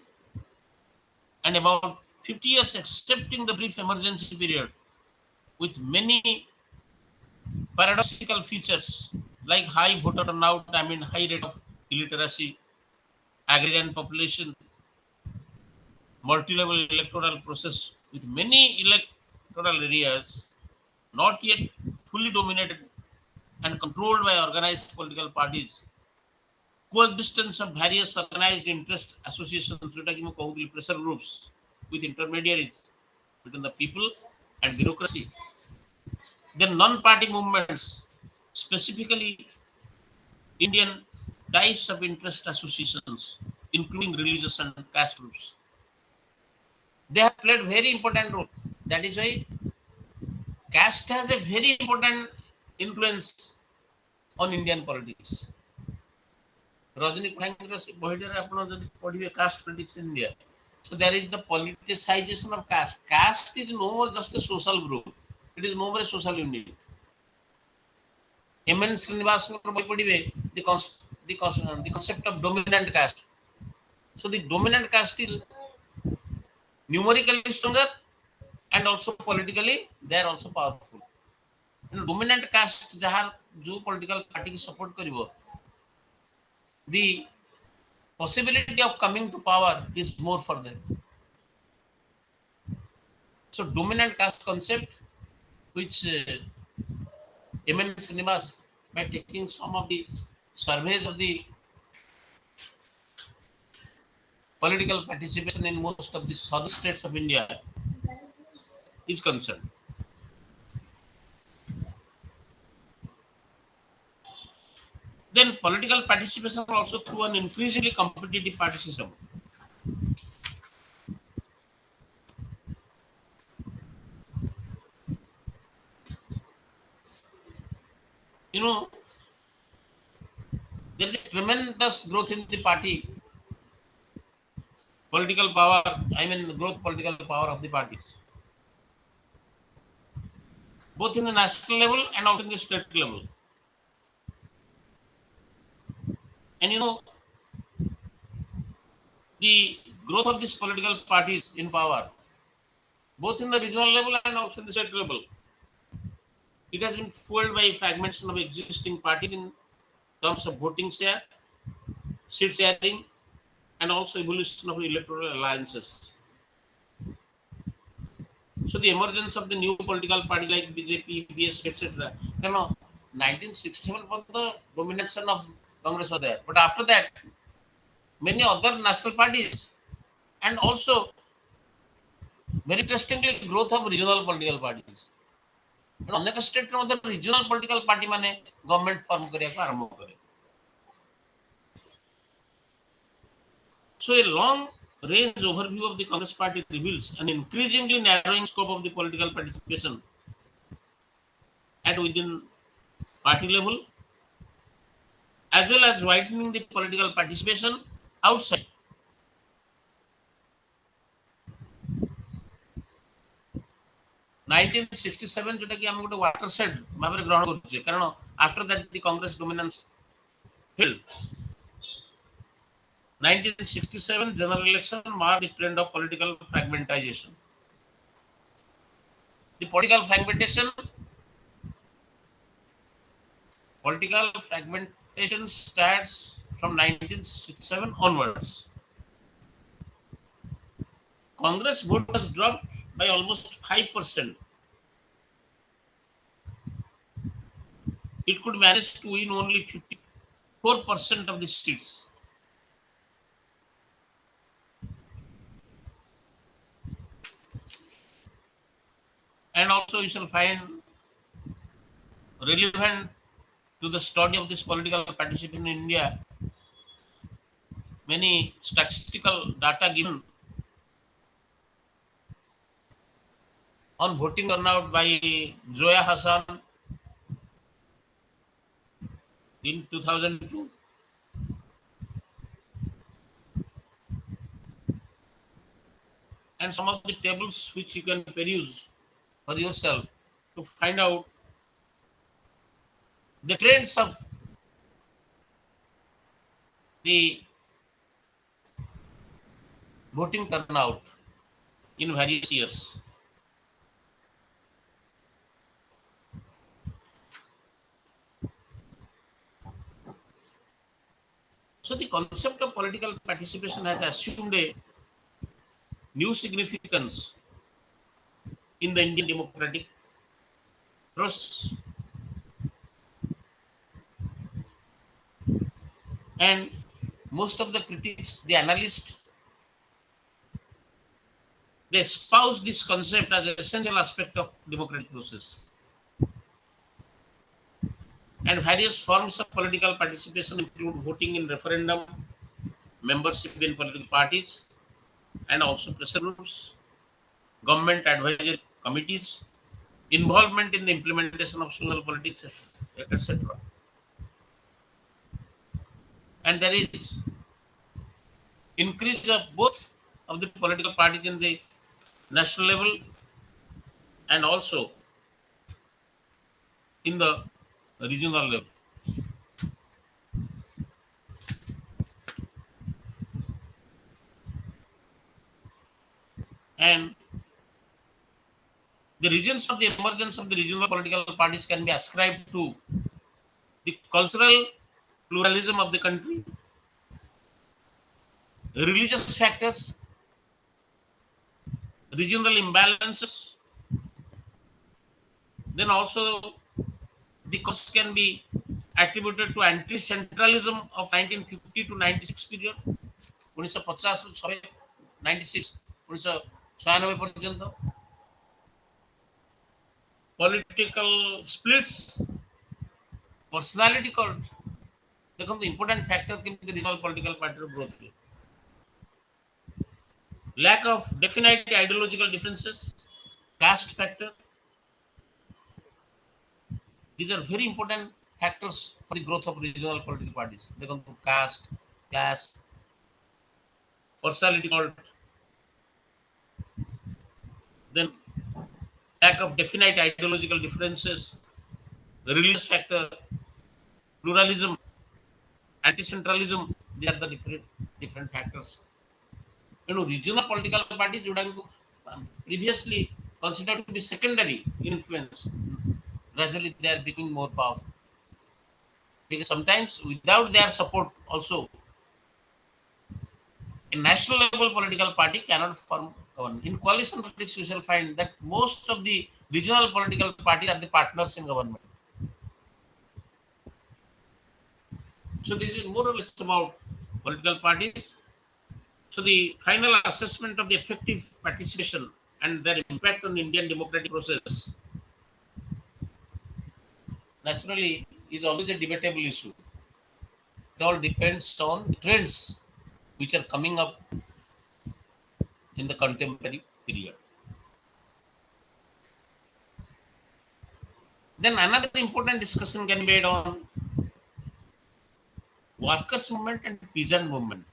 and about 50 years excepting the brief emergency period, with many paradoxical features like high voter turnout, high rate of illiteracy, agrarian population, multi-level electoral process with many electoral areas not yet fully dominated and controlled by organized political parties. Coexistence of various organized interest associations, pressure groups with intermediaries between the people and bureaucracy. Then non-party movements, specifically Indian types of interest associations, including religious and caste groups. They have played very important role. That is why caste has a very important influence on Indian politics. Rajani Kuthangi's ବହିଟାରେ ଆପଣ ଯଦି ପଢିବେ caste politics in India. So there is the politicization of caste. Caste is no more just a social group. It is no more a social unit. M.N. Srinivas's ବହି ପଢିବେ the concept of dominant caste. So the dominant caste is numerically stronger and also politically they are also powerful. Dominant caste जहाँ जो political party की support करिवो, the possibility of coming to power is more for them. So dominant caste concept, which M.N. Srinivas, by taking some of the surveys of the political participation in most of the southern states of India, is concerned. Then political participation also through an increasingly competitive party system. You know, there is a tremendous growth in the party political power, I mean, the growth political power of the parties, both in the national level and also in the state level. And the growth of these political parties in power, both in the regional level and also in the state level, it has been fueled by fragmentation of existing parties in terms of voting share, seat sharing, and also evolution of electoral alliances. So the emergence of the new political parties like BJP, BSP, etc. 1967 was the domination of Congress was there. But after that, many other national parties and also very interestingly growth of regional political parties. ଅନେକ ଷ୍ଟେଟ୍ରେ ମଧ୍ୟ regional political party ମାନେ government form କରିବାକୁ ଆରମ୍ଭ କରେ. So a long range overview of the Congress party reveals an increasingly narrowing scope of the political participation at within party level, as well as widening the political participation outside. Nineteen 1967 जोटा कि हम गोटे वाटरसेड भाव ग्रहण करुचे कारण after that the Congress dominance failed. 1967 general election marked the trend of political fragmentation. The political fragmentation starts from 1967 onwards. Congress vote was dropped by almost 5%. It could manage to win only 54% of the seats. And also you shall find relevant to the study of this political participation in India, many statistical data given on voting turnout by Zoya Hassan in 2002. And some of the tables which you can peruse for yourself to find out the trends of the voting turnout in various years. So the concept of political participation has assumed a new significance in the Indian democratic process. And most of the critics, the analysts, they espouse this concept as an essential aspect of democratic process. And various forms of political participation include voting in referendum, membership in political parties, and also pressure groups, government advisory committees, involvement in the implementation of social politics, etc. And there is increase of both of the political parties in the national level and also in the regional level. And the reasons of the emergence of the regional political parties can be ascribed to the cultural pluralism of the country, religious factors, regional imbalances, then also the cause can be attributed to anti-centralism of 1950 to 96 period, 1950 ରୁ 96 1996 পর্যন্ত, political splits, personality cult become the important factor in the regional political party growth. Lack of definite ideological differences, caste factor, these are very important factors for the growth of regional political parties. They come to caste, class, personality cult, then lack of definite ideological differences, religious factor, pluralism, anti-centralism. These are the different factors. Regional political parties previously considered to be secondary in influence, gradually they are becoming more powerful. Because sometimes without their support also, a national level political party cannot form government. In coalition politics, you shall find that most of the regional political parties are the partners in government. So this is more or less about political parties. So the final assessment of the effective participation and their impact on Indian democratic process naturally is always a debatable issue. It all depends on the trends which are coming up in the contemporary period. Then another important discussion can be made on workers movement and peasant movement.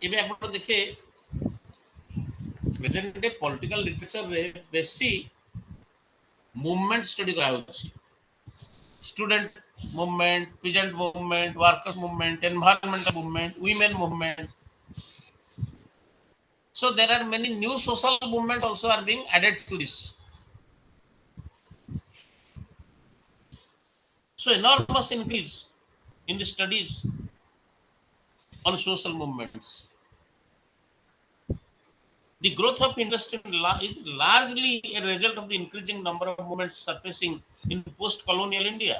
ଏବେ ଆପଣ ଦେଖେ present day political ଲିଟରେଚରରେ ବେଶୀ movement study କରାଯାଉଛି, student movement, peasant movement, workers movement, environmental movement, women movement. So there are many new social movements also are being added to this. So enormous increase in the studies on social movements. The growth of industry is largely a result of the increasing number of movements surfacing in post-colonial India.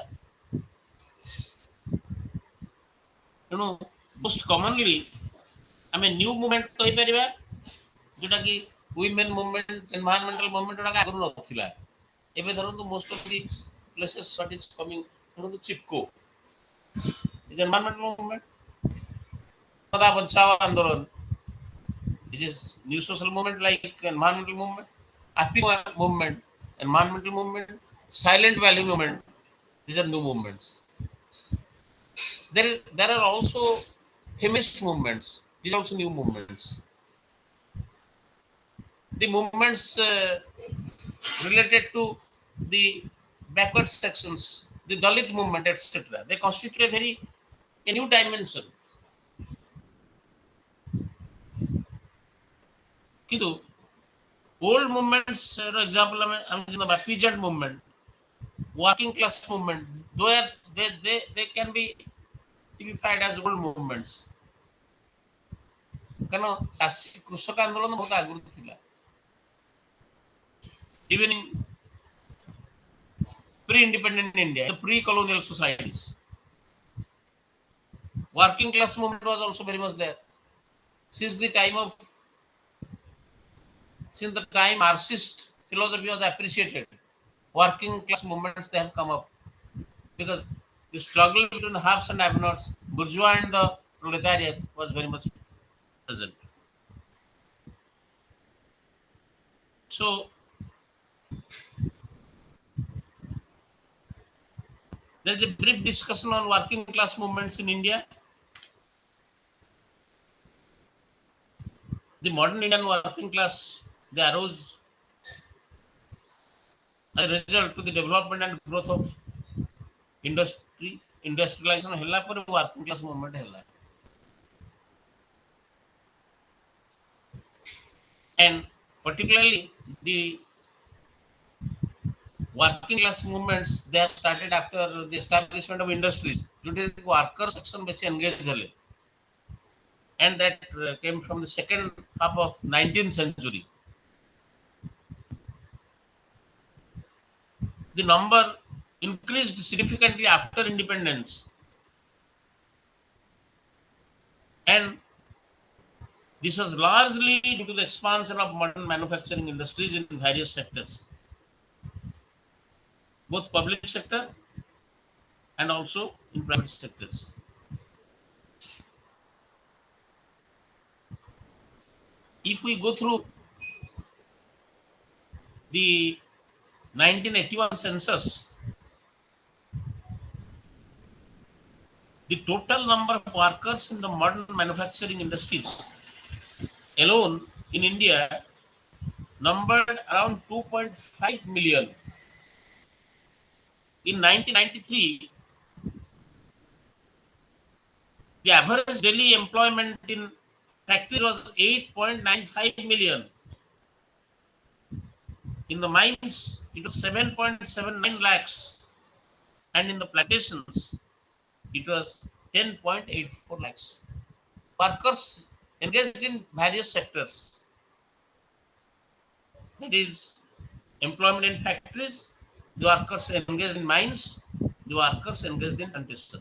Most commonly, I mean, new movement କହିପାରିବା जोटा कि women movement, environmental movement गुड़ाक आगुरी नथिला. ଏବେ ଧରନ୍ତୁ most of the places what is coming, धरନ୍ତୁ Chipko is environmental movement, सदा बचाओ आंदोलन, this is new social movement like environmental movement, happy movement, environmental movement, silent valley movement, these are new movements. There are also feminist movements, these are also new movements. The movements related to the backward sections, the Dalit movement, etc. They constitute a new dimension. କିନ୍ତୁ old movements, for example, ଆମେ peasant movement, working class movement, they can be typified as old movements. କାରଣ କୃଷକ ଆନ୍ଦୋଳନ ବହୁତ ଆଗରୁ ଥିଲା. Even in pre-independent India, the pre-colonial societies. Working class movement was also very much there. Since the time of since the time Marxist philosophy was appreciated, working class movements they have come up because the struggle between the haves and have-nots, bourgeois and the proletariat was very much present. So there is a brief discussion on working class movements in India. The modern Indian working class they arose as a result to the development and growth of industrialization ହେଲା ପରେ working class movement ହେଲା. And particularly the working class movements they have started after the establishment of industries. Today the worker section बेसी engaged हेले. And that came from the second half of 19th century. The number increased significantly after independence, and this was largely due to the expansion of modern manufacturing industries in various sectors, both public sector and also in private sectors. If we go through the 1981 census, the total number of workers in the modern manufacturing industries alone in India numbered around 2.5 million. In 1993, the average daily employment in factories was 8.95 million. In the mines, it was 7.79 lakhs. And in the plantations, it was 10.84 lakhs. Workers engaged in various sectors. That is, employment in factories, the workers engaged in mines, the workers engaged in plantation.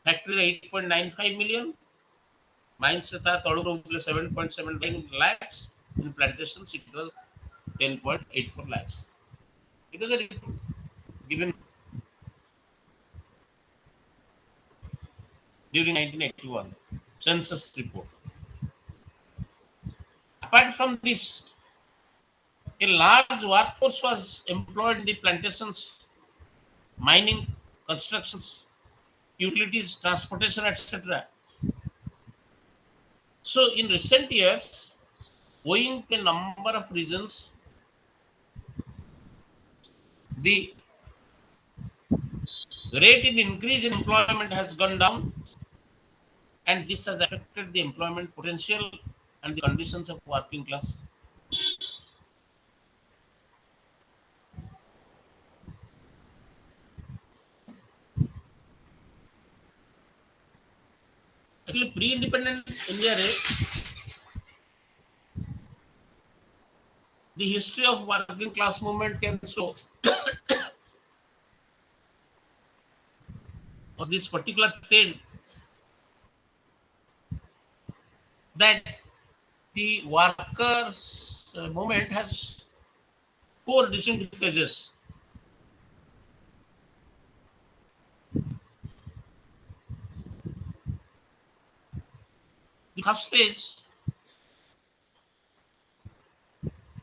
Factories 8.95 million, mines with 7.79 lakhs, in plantations it was 10.84 lakhs. It was a report given during 1981 census report. Apart from this, a large workforce was employed in the plantations, mining, constructions, utilities, transportation, etc. So, in recent years, owing to a number of reasons, the rate in increase in employment has gone down, and this has affected the employment potential and the conditions of working class. Actually, pre-independent India, the history of working class movement can show of this particular trend that the workers movement has four distinct phases. The first phase,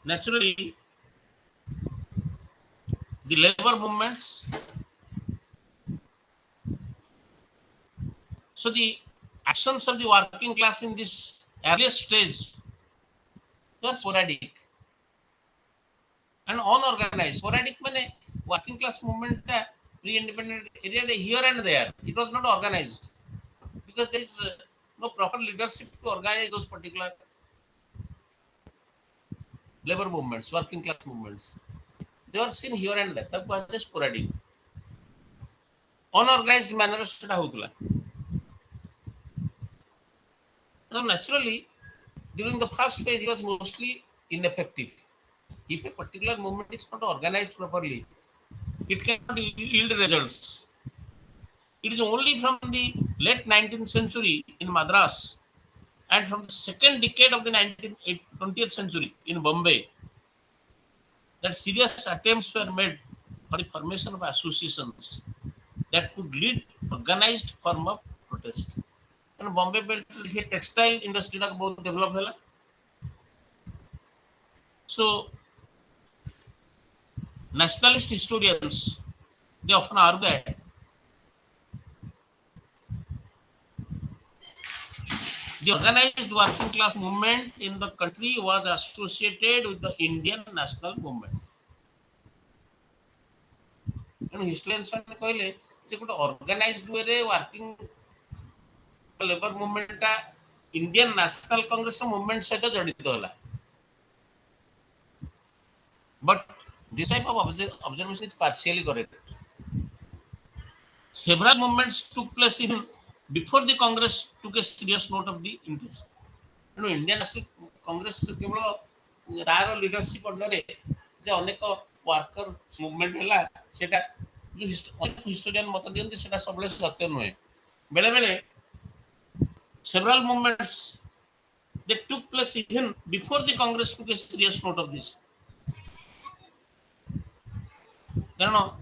naturally, the labor movements. So the actions of the working class in this earliest stage were sporadic and unorganized. Sporadic means working class movement pre-independent area here and there. It was not organized because there is no proper leadership to organize those particular labor movements, working class movements. They were seen here and there. That was just sporadic. Unorganized manner ସେଟା ହଉଥିଲା. Now, naturally, during the first phase, it was mostly ineffective. If a particular movement is not organized properly, it cannot yield results. It is only from the late 19th century in Madras and from the second decade of the 20th century in Bombay that serious attempts were made for the formation of associations that could lead organized form of protest. And Bombay belt देखिए textile industry का बहुत develop है. So nationalist historians they often argue that the organized working class movement in the country was associated with the Indian national movement. And historians ମାନେ କହିଲେ ଯେ ଗୋଟେ organized way ରେ working labor movement ଟା Indian national congress movement ସହିତ ଜଡ଼ିତ ହେଲା. But this type of observation is partially correct. Several movements took place even before the Congress took a serious note of the interest. You know, Indian National Congress केवल तार leadership under जे अनेक worker movement हैला सेटा जो historian मत दियंती सेटा सबले सत्य नुहे. बेले बेले several movements they took place even before the Congress took a serious note of this. Karan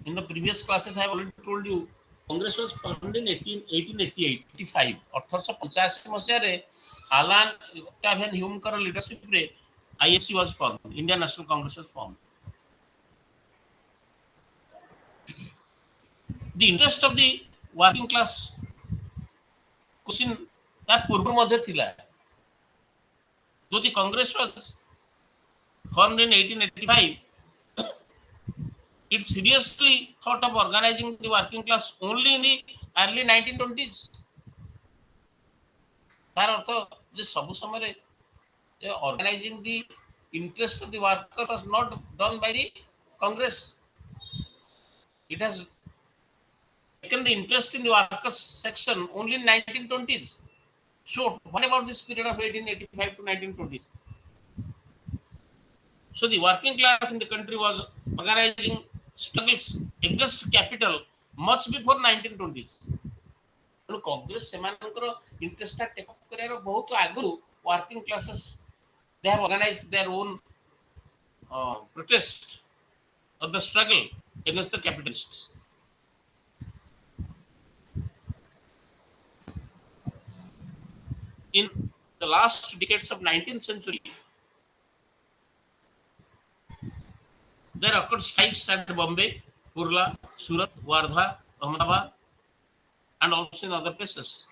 in the previous classes I have already told you Congress was formed in 1888 85 1885 मसिया रे Alan Octavian Hume कर leadership रे ISC was formed. Indian National Congress was formed. The interest of the working class question that पूर्व मध्य थिला. Though the Congress was formed in 1885, it seriously thought of organizing the working class only in the early 1920s. तार अर्थ जे सब समय organizing the interest of the workers was not done by the Congress. It has taken the interest in the workers section only in 1920s. So what about this period of 1885 to 1920s? So the working class in the country was organizing struggles against capital much before 1920s. Congress semanଙ୍କର interest ଟା take up କରିବାର ବହୁତ ଆଗରୁ working classes they have organized their own protest of the struggle against the capitalists. In the last decades of 19th century, there occurred strikes at Bombay, Kurla, Surat, Wardha, Ahmedabad, and also in other places.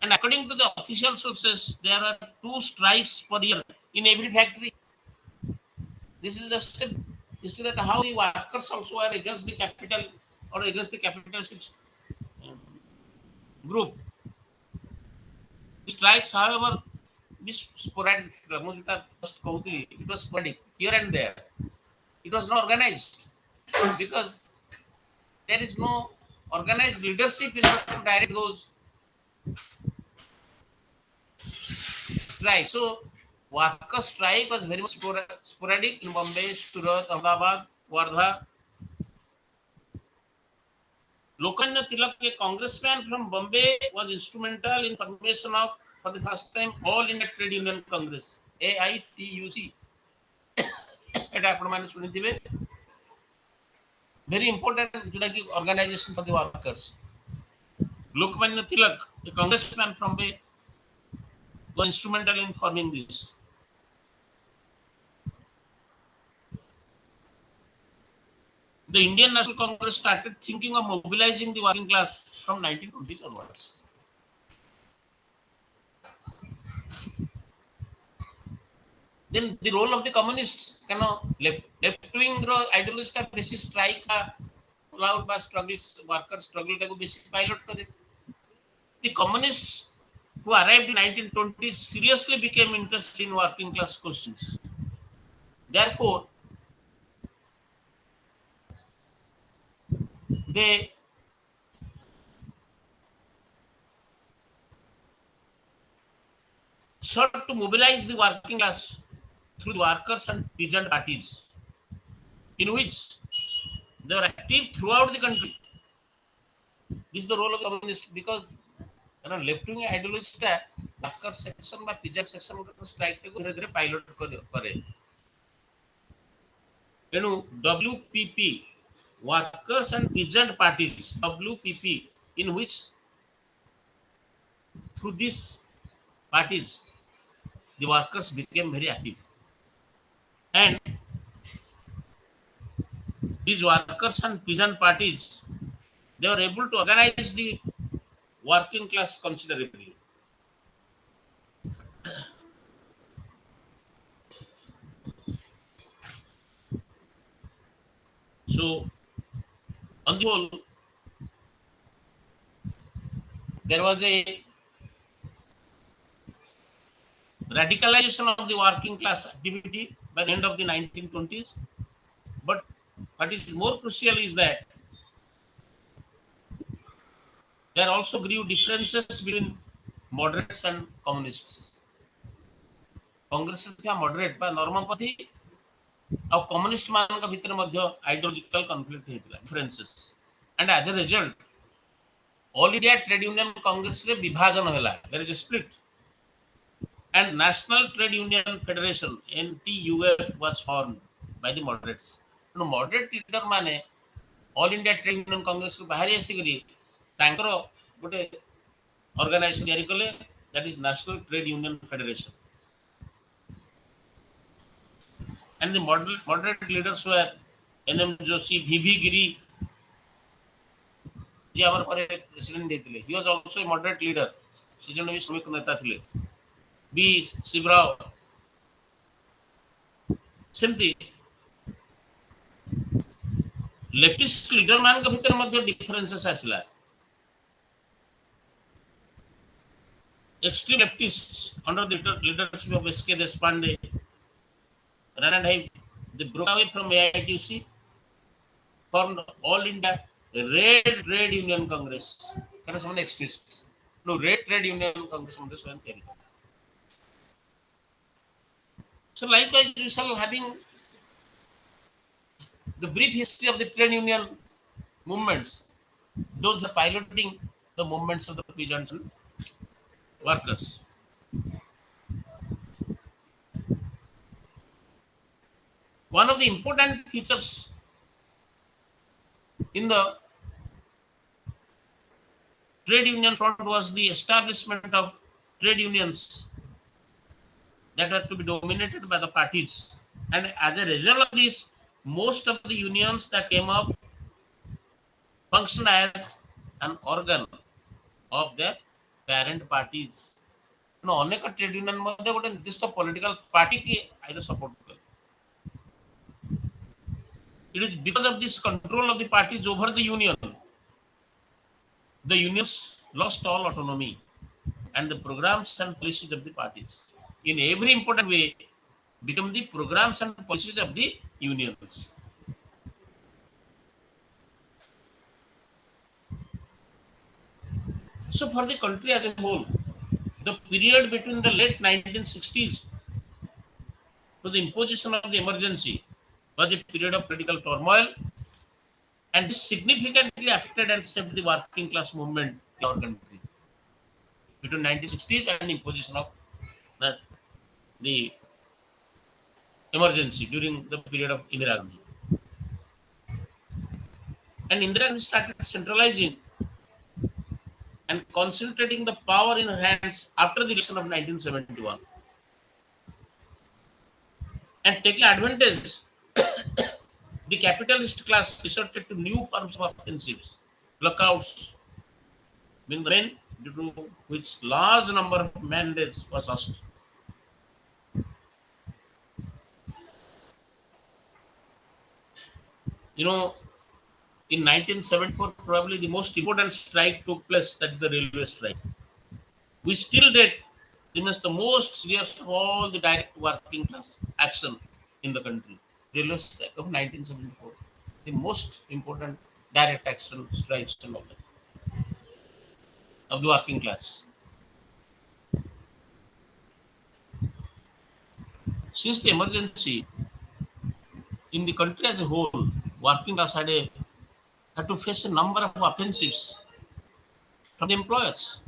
And according to the official sources, there are 2 strikes per year in every factory. This is just a history that how the workers also are against the capital or against the capitalist group. The strikes, however, this sporadic. It was sporadic here and there. It was not organized because there is no organized leadership in order to direct those strikes. So, worker strike was very much sporadic in Bombay, Surat, Ahmedabad, Wardha. Lokmanya Tilak, a congressman from Bombay, was instrumental in formation of, for the first time, All India Trade Union Congress, AITUC. Very important organization for the workers. Lokmanya Tilak, a congressman from Bombay, was instrumental in forming this. The Indian National Congress started thinking of mobilizing the working class from 1920s onwards. Then the role of the communists, left-wing ideologies का basis strike allowed by struggles, worker struggle को basis pilot करे. The communists who arrived in 1920s seriously became interested in working class questions. Therefore, they sought to mobilize the working class through the workers and peasant parties. in which they were active throughout the country. This is the role of the communist because left wing ideology ଟା worker section বা peasant section strike ଟାକୁ ଧୀରେ ଧୀରେ pilot କରେ। ତେଣୁ WPP workers and peasant parties WPP in which through these parties the workers became very active and these workers and peasant parties they were able to organize the working class considerably. So on the whole there was a radicalization of the working class activity by the end of the 1920s. But what is more crucial is that there also grew differences between moderates and communists. Congress moderate by normopathy ଆଉ communist ମାନଙ୍କ ଭିତରେ ମଧ୍ୟ ଆଇଡିଓଲୋଜିକାଲ conflict ହେଇଥିଲା differences and as a result all India Trade Union Congress ରେ ବିଭାଜନ ହେଲା there is a split and National Trade Union Federation NTUF was formed by the moderates. ତେଣୁ moderate leader ମାନେ all India Trade Union Congress ରୁ ବାହାରି ଆସିକରି ତାଙ୍କର ଗୋଟେ ଅର୍ଗାନାଇଜେସନ ତିଆରି କଲେ that is National Trade Union Federation. And the moderate leaders were NM Joshi, VV Giri, जे आमर पर president देथिले he was also a moderate leader से जने भी श्रमिक नेता थिले बी शिवराव सेमती लेफ्टिस्ट लीडर मान के भीतर मध्ये डिफरेंसेस आसला extreme leftists under the leadership of SK Deshpande ran and they broke away from AITC formed All India Red Trade Union Congress कारण some extremists no Red Trade Union Congress मध्ये स्वयं तयारी so likewise we shall having the brief history of the trade union movements those are piloting the movements of the peasants and workers. One of the important features in the trade union front was the establishment of trade unions that were to be dominated by the parties and as a result of this most of the unions that came up functioned as an organ of their parent parties. अनेक trade union मध्ये गोटे निर्दिष्ट political party की either support करे. It is because of this control of the parties over the unions lost all autonomy and the programs and policies of the parties in every important way become the programs and policies of the unions. So for the country as a whole, the period between the late 1960s to the imposition of the emergency was a period of political turmoil and this significantly affected and shaped the working class movement in our country between 1960s and imposition of the emergency during the period of Indira Gandhi. And Indira Gandhi started centralizing and concentrating the power in her hands after the election of 1971 and taking advantage the capitalist class resorted to new forms of offensives lockouts being the main due to which large number of mandates was lost. In 1974 probably the most important strike took place, that is the railway strike. We still date remains the most serious of all the direct working class action in the country. Railway strike of 1974, the most important direct action strikes and all that of the working class. Since the emergency in the country as a whole, working class had to face a number of offensives from the employers.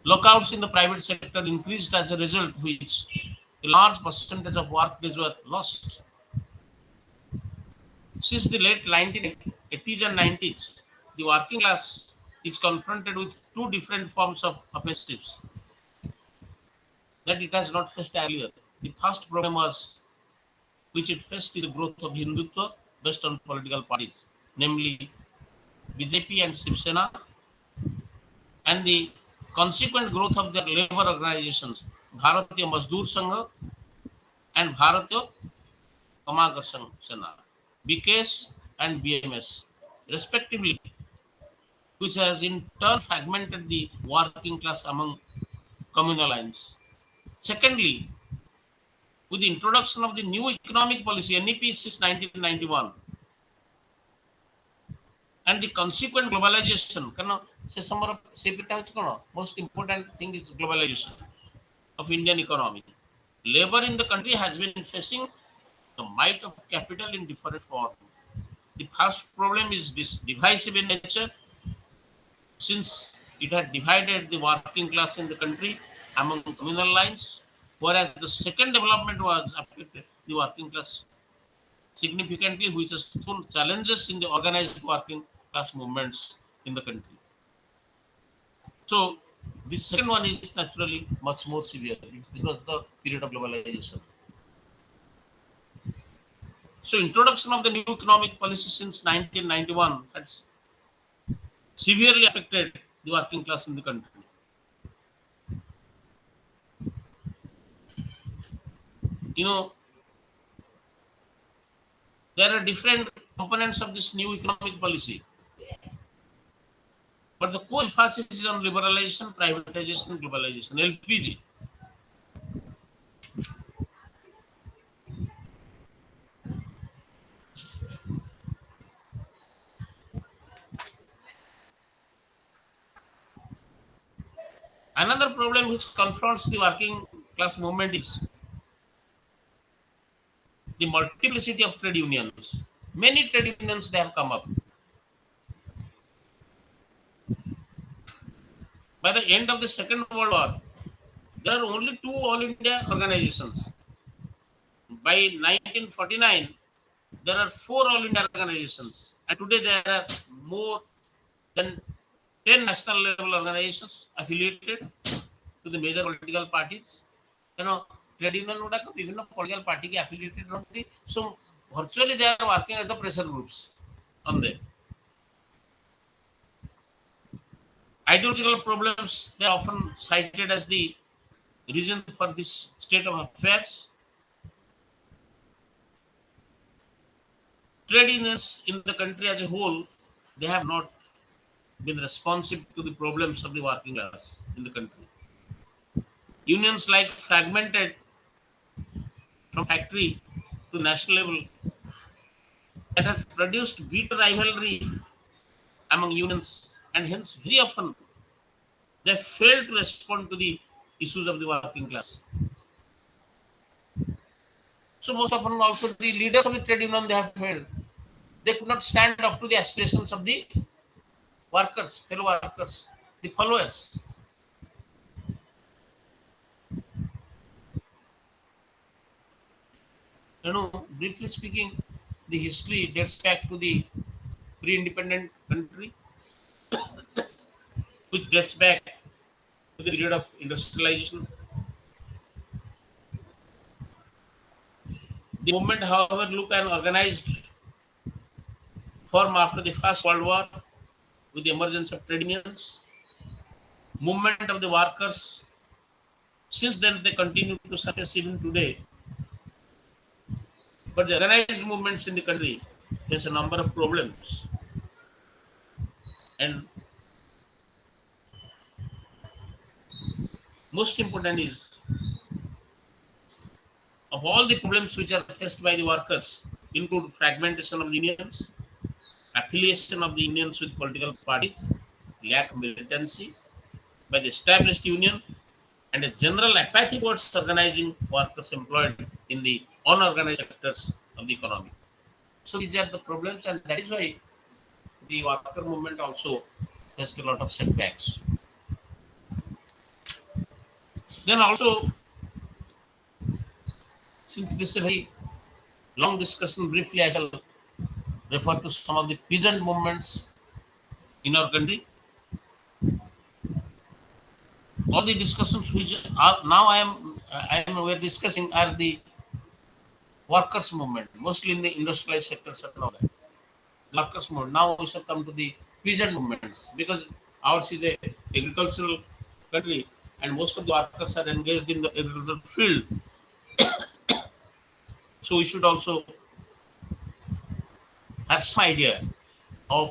Lockouts in the private sector increased as a result, which a large percentage of work days were lost. Since the late 1980s and 90s, the working class is confronted with two different forms of offensives that it has not faced earlier. The first problem was which it faced is the growth of Hindutva based on political parties, namely BJP and Shiv Sena, and the consequent growth of their labor organizations, Bharatiya Mazdoor Sangha and Bharatiya Kamakar Sena, BKS and BMS, respectively, which has in turn fragmented the working class among communal lines. Secondly, with the introduction of the new economic policy NEP since 1991 and the consequent globalization, most important thing is globalization of Indian economy. Labor in the country has been facing the might of capital in different form. The first problem is this divisive in nature, since it had divided the working class in the country among communal lines, whereas the second development was affected the working class significantly, which has thrown challenges in the organized working class movements in the country. So the second one is naturally much more severe because of the period of globalization. So introduction of the new economic policy since 1991 has severely affected the working class in the country. You know, there are different components of this new economic policy, but the core emphasis is on liberalization, privatization, globalization. LPG. Another problem which confronts the working class movement is the multiplicity of trade unions. Many trade unions they have come up. By the end of the Second World War, there are only two All India organizations. By 1949, there are four All India organizations, and today there are more than 10 national level organizations affiliated to the major political parties. You know, trade union गुड़ाक विभिन्न political party की affiliated रहती. So virtually they are working as the pressure groups on them. Ideological problems they are often cited as the reason for this state of affairs. Trade unions in the country as a whole, they have not been responsive to the problems of the working class in the country. Unions like fragmented from factory to national level that has produced bitter rivalry among unions, and hence very often they fail to respond to the issues of the working class. So most often also the leaders of the trade union they have failed. They could not stand up to the aspirations of the workers, fellow workers, the followers. Briefly speaking, the history dates back to the pre-independent country, which dates back to the period of industrialization. The movement, however, look an organized form after the First World War with the emergence of trade unions. Movement of the workers, since then they continue to surface even today. But the organized movements in the country face a number of problems. And most important is of all the problems which are faced by the workers include fragmentation of the unions, affiliation of the unions with political parties, lack of militancy by the established union, and a general apathy towards organizing workers employed in the unorganized sectors of the economy. So these are the problems, and that is why the worker movement also faced a lot of setbacks. Then also, since this is a very long discussion, briefly I shall refer to some of the peasant movements in our country. All the discussions which are now I am we're discussing are the workers movement, mostly in the industrialized sectors and all that. Workers movement. Now we shall come to the peasant movements because ours is a agricultural country and most of the workers are engaged in the agricultural field. So we should also have some idea of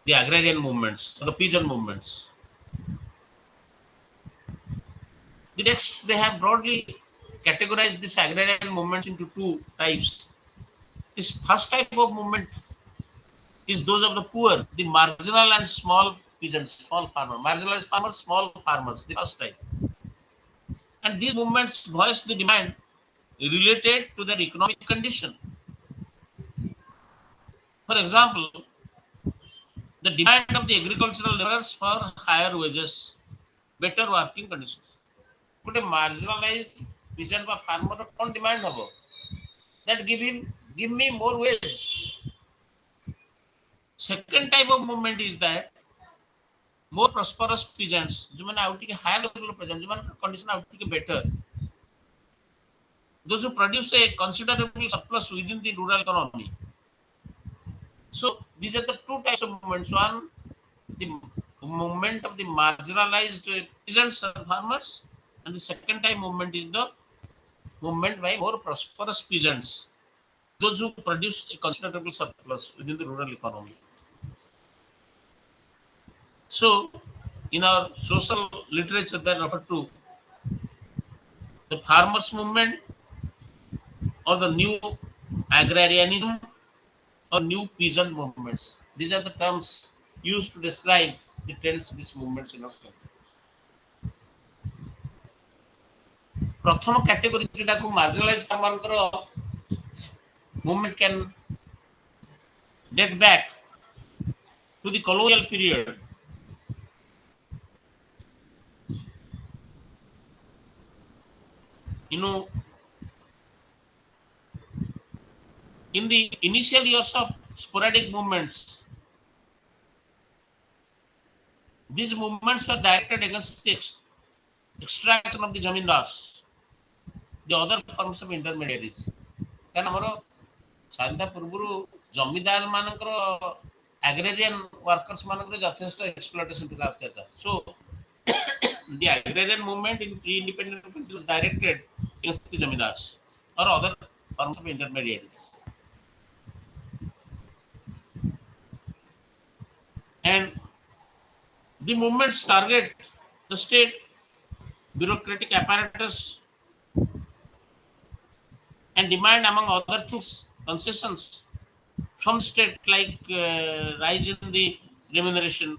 the agrarian movements, or the peasant movements. The texts they have broadly categorized this agrarian movements into two types. This first type of movement is those of the poor, the marginal and small peasants, small farmers, marginalized farmers, small farmers, the first type. And these movements voice the demand related to their economic condition. For example, the demand of the agricultural laborers for higher wages, better working conditions. But a marginalized peasant or farmer on demand hobo that give me more wage. Second type of movement is that more prosperous peasants ଯୋଉମାନେ ଆଉ ଟିକେ higher level peasants ଯୋଉମାନଙ୍କ condition ଆଉ ଟିକେ better, those who produce a considerable surplus within the rural economy. So these are the two types of movements. One, the movement of the marginalized peasants and farmers, and the second type movement is the movement by more prosperous peasants, those who produce a considerable surplus within the rural economy. So in our social literature, they refer to the farmers movement or the new agrarianism or new peasant movements. These are the terms used to describe the trends of these movements in our country. ପ୍ରଥମ category ଯୋଉଟାକୁ marginalized farmerଙ୍କର movement can date back to the colonial period. You know, in the initial years of sporadic movements, these movements were directed against the extraction of the zamindars, the other forms of intermediaries. କାରଣ ଆମର ସ୍ୱାଧୀନତା ପୂର୍ବରୁ ଜମିଦାର ମାନଙ୍କର agrarian workers ମାନଙ୍କର ଯଥେଷ୍ଟ exploitation ଥିଲା, ଅତ୍ୟାଚାର. So the agrarian movement in pre-independent country was directed against the zamindars or other forms of intermediaries. And the movements target the state bureaucratic apparatus and demand, among other things, concessions from state like rise in the remuneration,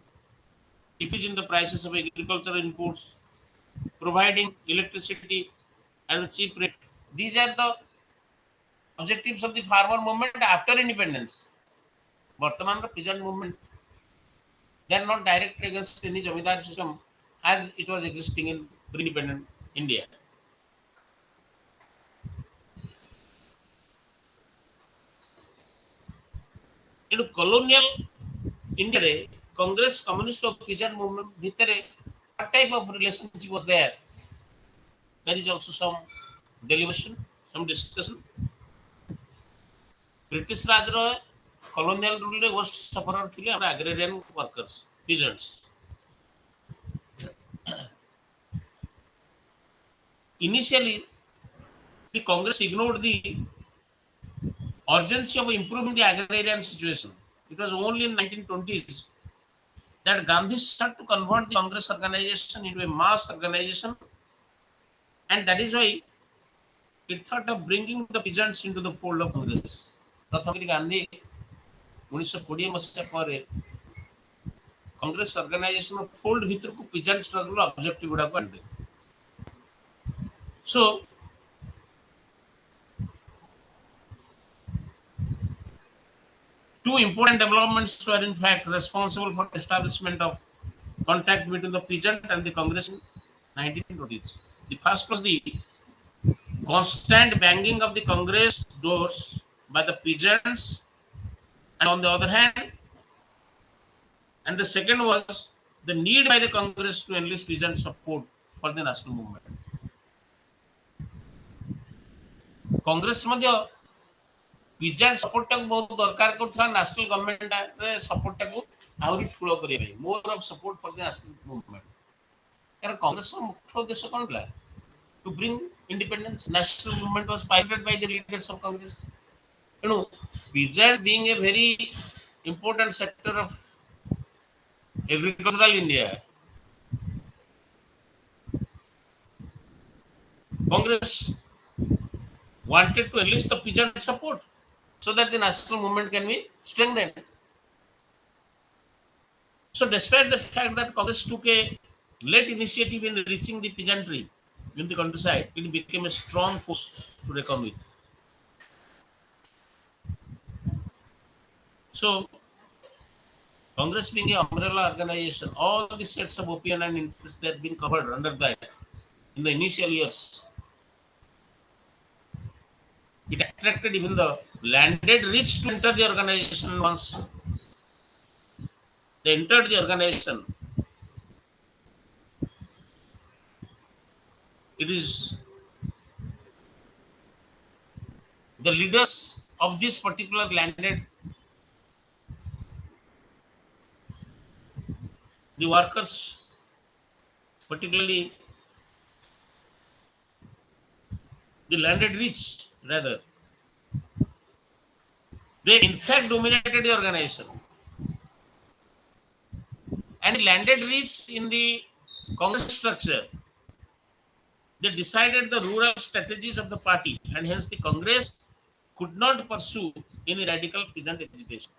decrease in the prices of agricultural inputs, providing electricity at a cheap rate. These are the objectives of the farmer movement after independence. ବର୍ତ୍ତମାନର peasant movement, they are not directed against any zamindar system as it was existing in pre-independent India. In colonial India, Congress, Communist or peasant movement ଭିତରେ what type of relationship was there? There is also some deliberation, some discussion. British Rajର colonial rule ରେ worst sufferer ଥିଲେ ଆମର agrarian workers, peasants. Initially, the Congress ignored the urgency of improving the agrarian situation. It was only in 1920s that Gandhi started to convert the Congress organization into a mass organization, and that is why it thought of bringing the peasants into the fold of Congress. ପ୍ରଥମେ ଗାନ୍ଧୀ 1920 ମସିହା ପରେ Congress organisation fold ଭିତରକୁ pageant ଷ୍ଟ୍ରଗଲର objective ଗୁଡାକୁ ଆଣିଲେ. So Two important developments were in fact responsible for the establishment of contact between the peasant and the Congress in 1920s. The first was the constant banging of the Congress doors by the peasants, and on the other hand, and the second was the need by the Congress to enlist peasant support for the national movement. Congress ମଧ୍ୟ pageant ସପୋର୍ଟଟାକୁ ବହୁତ ଦରକାର କରୁଥିଲା national ଗଭର୍ଣ୍ଣମେଣ୍ଟରେ ସପୋର୍ଟଟାକୁ ଆହୁରି ଠୁଳ କରିବା ପାଇଁ ମୋର support for the national movement କାରଣ କଂଗ୍ରେସର ମୁଖ୍ୟ ଉଦ୍ଦେଶ୍ୟ କ'ଣ ଥିଲା to bring independence national movement was piloted by the leaders of Congress ତେଣୁ peasant being a very important sector of agricultural India Congress wanted to enlist the peasant support so that the national movement can be strengthened. So despite the fact that Congress took a late initiative in reaching the peasantry in the countryside, it became a strong force to reckon with. So Congress being an umbrella organization, all the sets of opinion and interest that have been covered under that in the initial years, it attracted even the landed rich to enter the organization once they entered the organization. It is the leaders of this particular landed, the workers, particularly the landed rich, rather, they in fact dominated the organization. And the landed rich in the Congress structure, they decided the rural strategies of the party, and hence the Congress could not pursue any radical peasant agitation.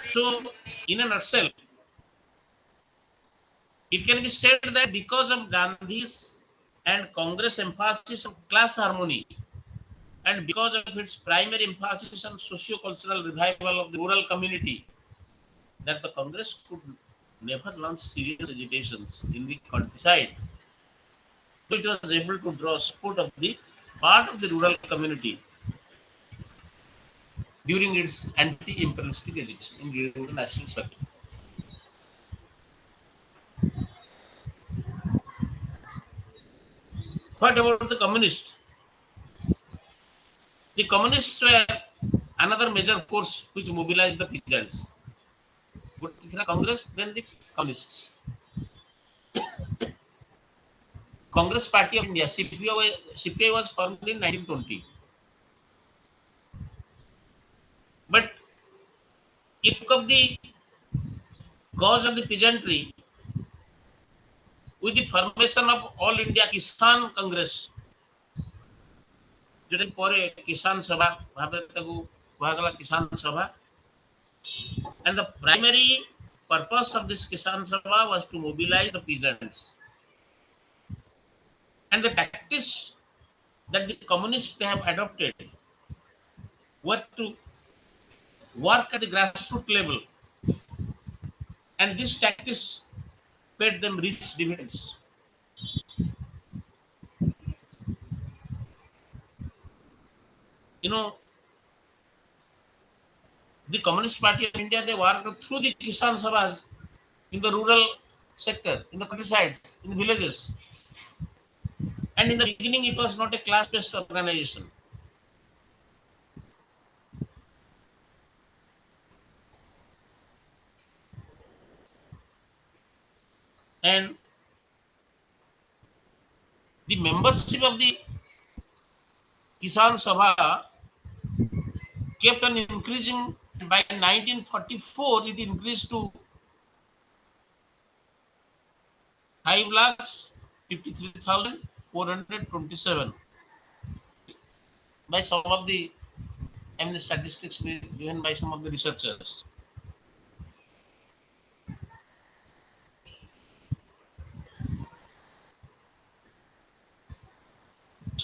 So, in a nutshell, it can be said that because of Gandhi's and Congress emphasis on class harmony, and because of its primary emphasis on socio-cultural revival of the rural community, that the Congress could never launch serious agitations in the countryside. So it was able to draw support of the part of the rural community during its anti-imperialistic agitation during the national struggle. What about the communists? The communists were another major force which mobilized the peasants. But the Congress, then the communists. Congress Party of India, CPI was formed in 1920. But it took up the cause of the peasantry with the formation of All India Kisan Congress. जोटा परे किसान सभा भाबरे ताकू कुहागला किसान सभा, and the primary purpose of this kisan sabha was to mobilize the peasants, and the tactics that the communists they have adopted were to work at the grassroots level, and these tactics paid them rich dividends. You know, the Communist Party of India, they worked through the Kisan Sabhas in the rural sector, in the countrysides, in the villages. And in the beginning, it was not a class-based organization. And the membership of the Kisan Sabha kept on increasing. By 1944, it increased to 5,53,427 by some of the statistics given by some of the researchers.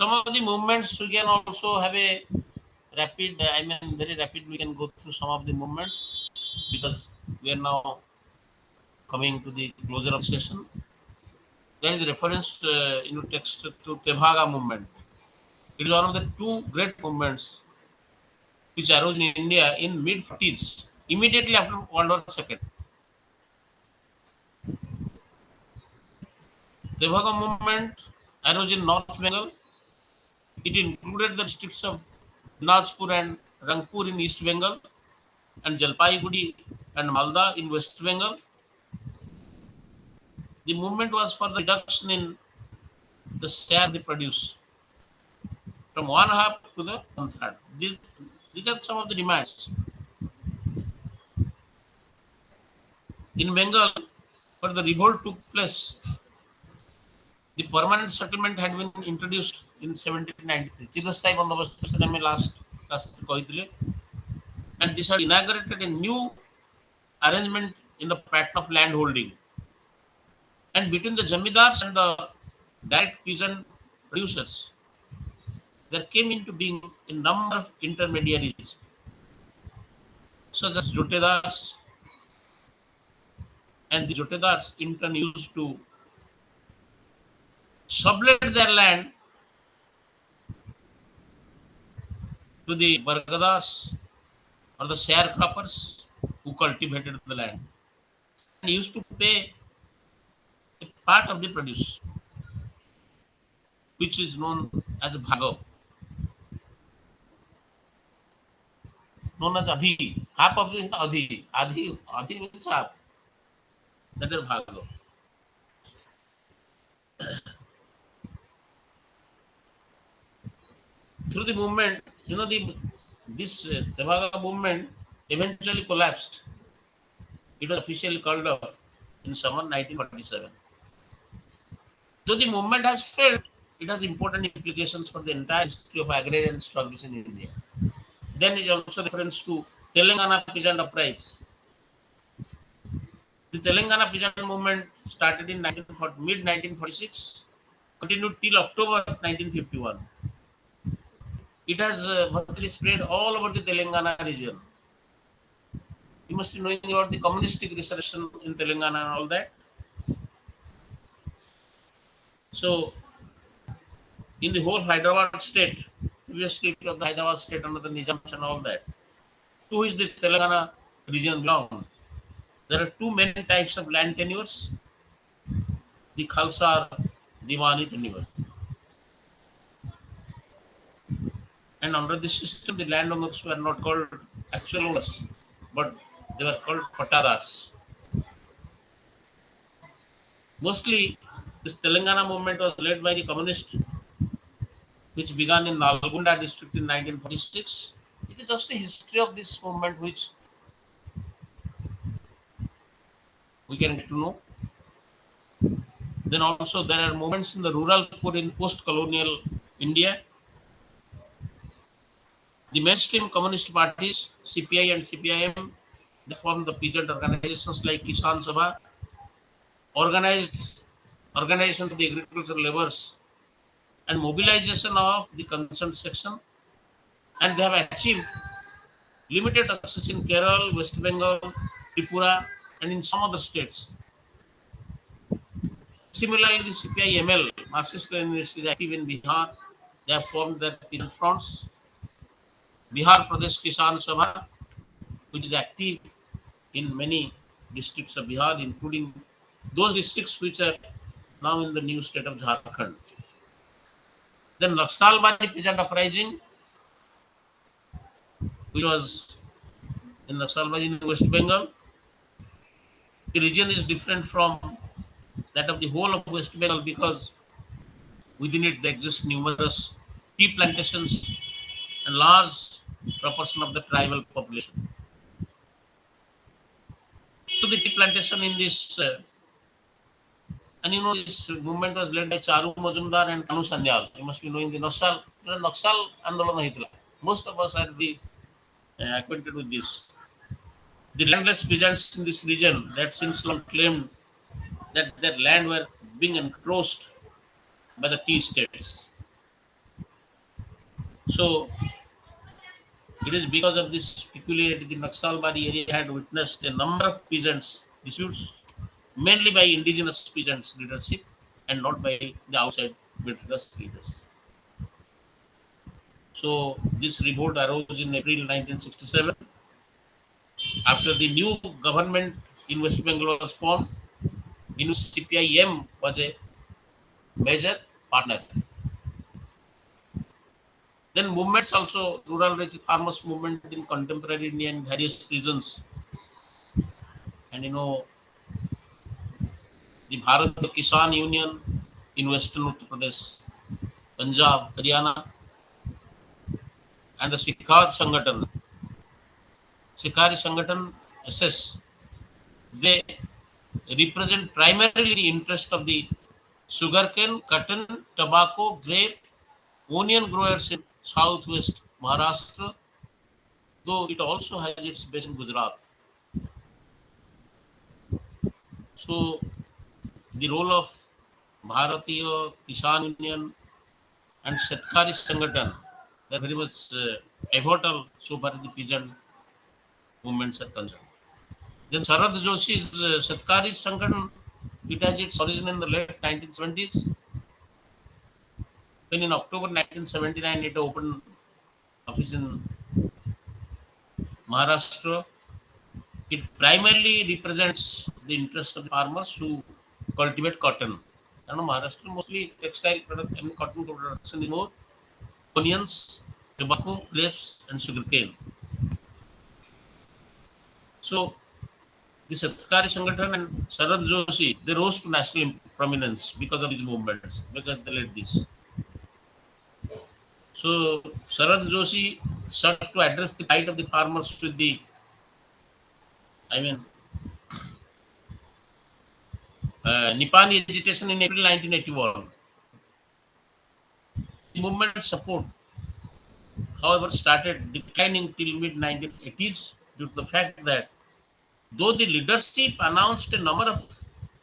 Some of the movements we can also have a rapid, I mean, very rapid. We can go through some of the movements because we are now coming to the closer of session. There is reference in your text to Tevaga movement. It is one of the two great movements which arose in India in mid 40s, immediately after World War II. Tevaga movement arose in North Bengal. It included the districts of Dinajpur and Rangpur in East Bengal and Jalpaiguri and Malda in West Bengal. The movement was for the reduction in the share they produce from one half to the one third. These are some of the demands. In Bengal, where the revolt took place, the permanent settlement had been introduced in 1793. Chirasthai bandobast ବିଷୟରେ ଆମେ last କହିଥିଲେ, and this had inaugurated a new arrangement in the pattern of land holding. And between the zamindars and the direct peasant producers, there came into being a number of intermediaries, such as jotedars, and the jotedars in turn used to sublet their land to the bargadas or the sharecroppers who cultivated the land and used to pay a part of the produce, which is known as bhago, known as adhi. Half of the adhi. Adhi means half. That is bhago. Through the movement, this Tevaga movement eventually collapsed. It was officially called off in summer 1947. Though the movement has failed, it has important implications for the entire history of agrarian struggles in India. Then is also reference to Telangana peasant uprising. The Telangana peasant movement started in mid 1946, continued till October 1951. It has virtually spread all over the Telangana region. You must be knowing about the communistic resurrection in Telangana and all that. So, in the whole Hyderabad state, previously it was the Hyderabad state under the Nizams and all that, to which the Telangana region belonged. There are two main types of land tenures, the Khalsa or Diwani tenure. And under this system, the landowners were not called actual owners, but they were called patadars. Mostly, this Telangana movement was led by the communists, which began in Nalgonda district in 1946. It is just a history of this movement which we can get to know. Then also there are movements in the rural poor in post-colonial India. The mainstream communist parties, CPI and CPIM, they formed the peasant organizations like Kisan Sabha, organized organizations of the agricultural laborers, and mobilization of the concerned section. And they have achieved limited success in Kerala, West Bengal, Tripura, and in some other states. Similarly, the CPI-ML, Marxist-Leninist, is active in Bihar. They have formed their peasant fronts. Bihar Pradesh Kisan Sabha, which is active in many districts of Bihar, including those districts which are now in the new state of Jharkhand. Then Naxalbari peasant uprising, which was in Naxalbari in West Bengal. The region is different from that of the whole of West Bengal because within it there exist numerous tea plantations and large proportion of the tribal population. So the tea plantation in this, and this movement was led by Charu Majumdar and Kanu Sanyal. You must be knowing the Naxal Andolan Hitla. Most of us are acquainted with this. The landless peasants in this region that since long claimed that their land were being encroached by the tea estates. So it is because of this peculiarity the Naxalbari area had witnessed a number of peasants disputes, mainly by indigenous peasants leadership and not by the outside middle class leaders. So this revolt arose in April 1967 after the new government in West Bengal was formed, in which CPIM was a major partner. Then movements also, rural farmers movement in contemporary India in various regions, and the Bharat Kisan Union in Western Uttar Pradesh, Punjab, Haryana, and the Sikhari Sanghatan SS. They represent primarily the interest of the sugarcane, cotton, tobacco, grape, onion growers in southwest Maharashtra, though it also has its base in Gujarat. So the role of Bharatiya Kisan Union and Shatkari Sanghatan, they're very much pivotal so far as the peasant movements are concerned. Then Sharad Joshi's Shatkari Sanghatan, it has its origin in the late 1970s, when in October 1979 it opened office in Maharashtra. It primarily represents the interest of the farmers who cultivate cotton. Maharashtra mostly textile product and cotton production is more onions, tobacco, grapes, and sugarcane. So the Satkari Sangathan and Sarad Joshi, they rose to national prominence because of these movements, because they led this. So Sarad Joshi sought to address the plight of the farmers with the, I mean, Nipani agitation in April 1981. The movement support, however, started declining till mid 1980s due to the fact that though the leadership announced a number of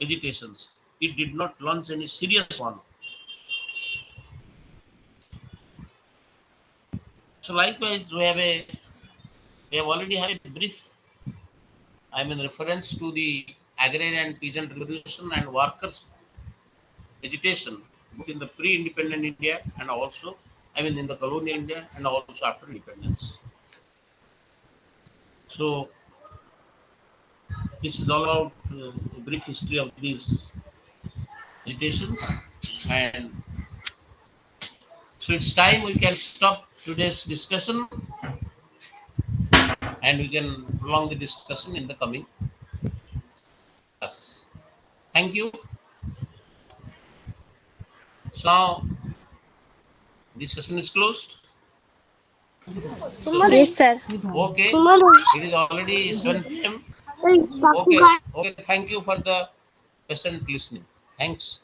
agitations, it did not launch any serious one. So likewise, we have already had a brief, reference to the agrarian and peasant revolution and workers' agitation, both in the pre-independent India and also, in the colonial India and also after independence. So this is all about a brief history of these agitations, and so it's time we can stop today's discussion and we can prolong the discussion in the coming classes. Thank you. So now this session is closed. So, Yes, sir. okay, it is already 7 p.m. Okay, okay. Thank you for the patient listening. Thanks.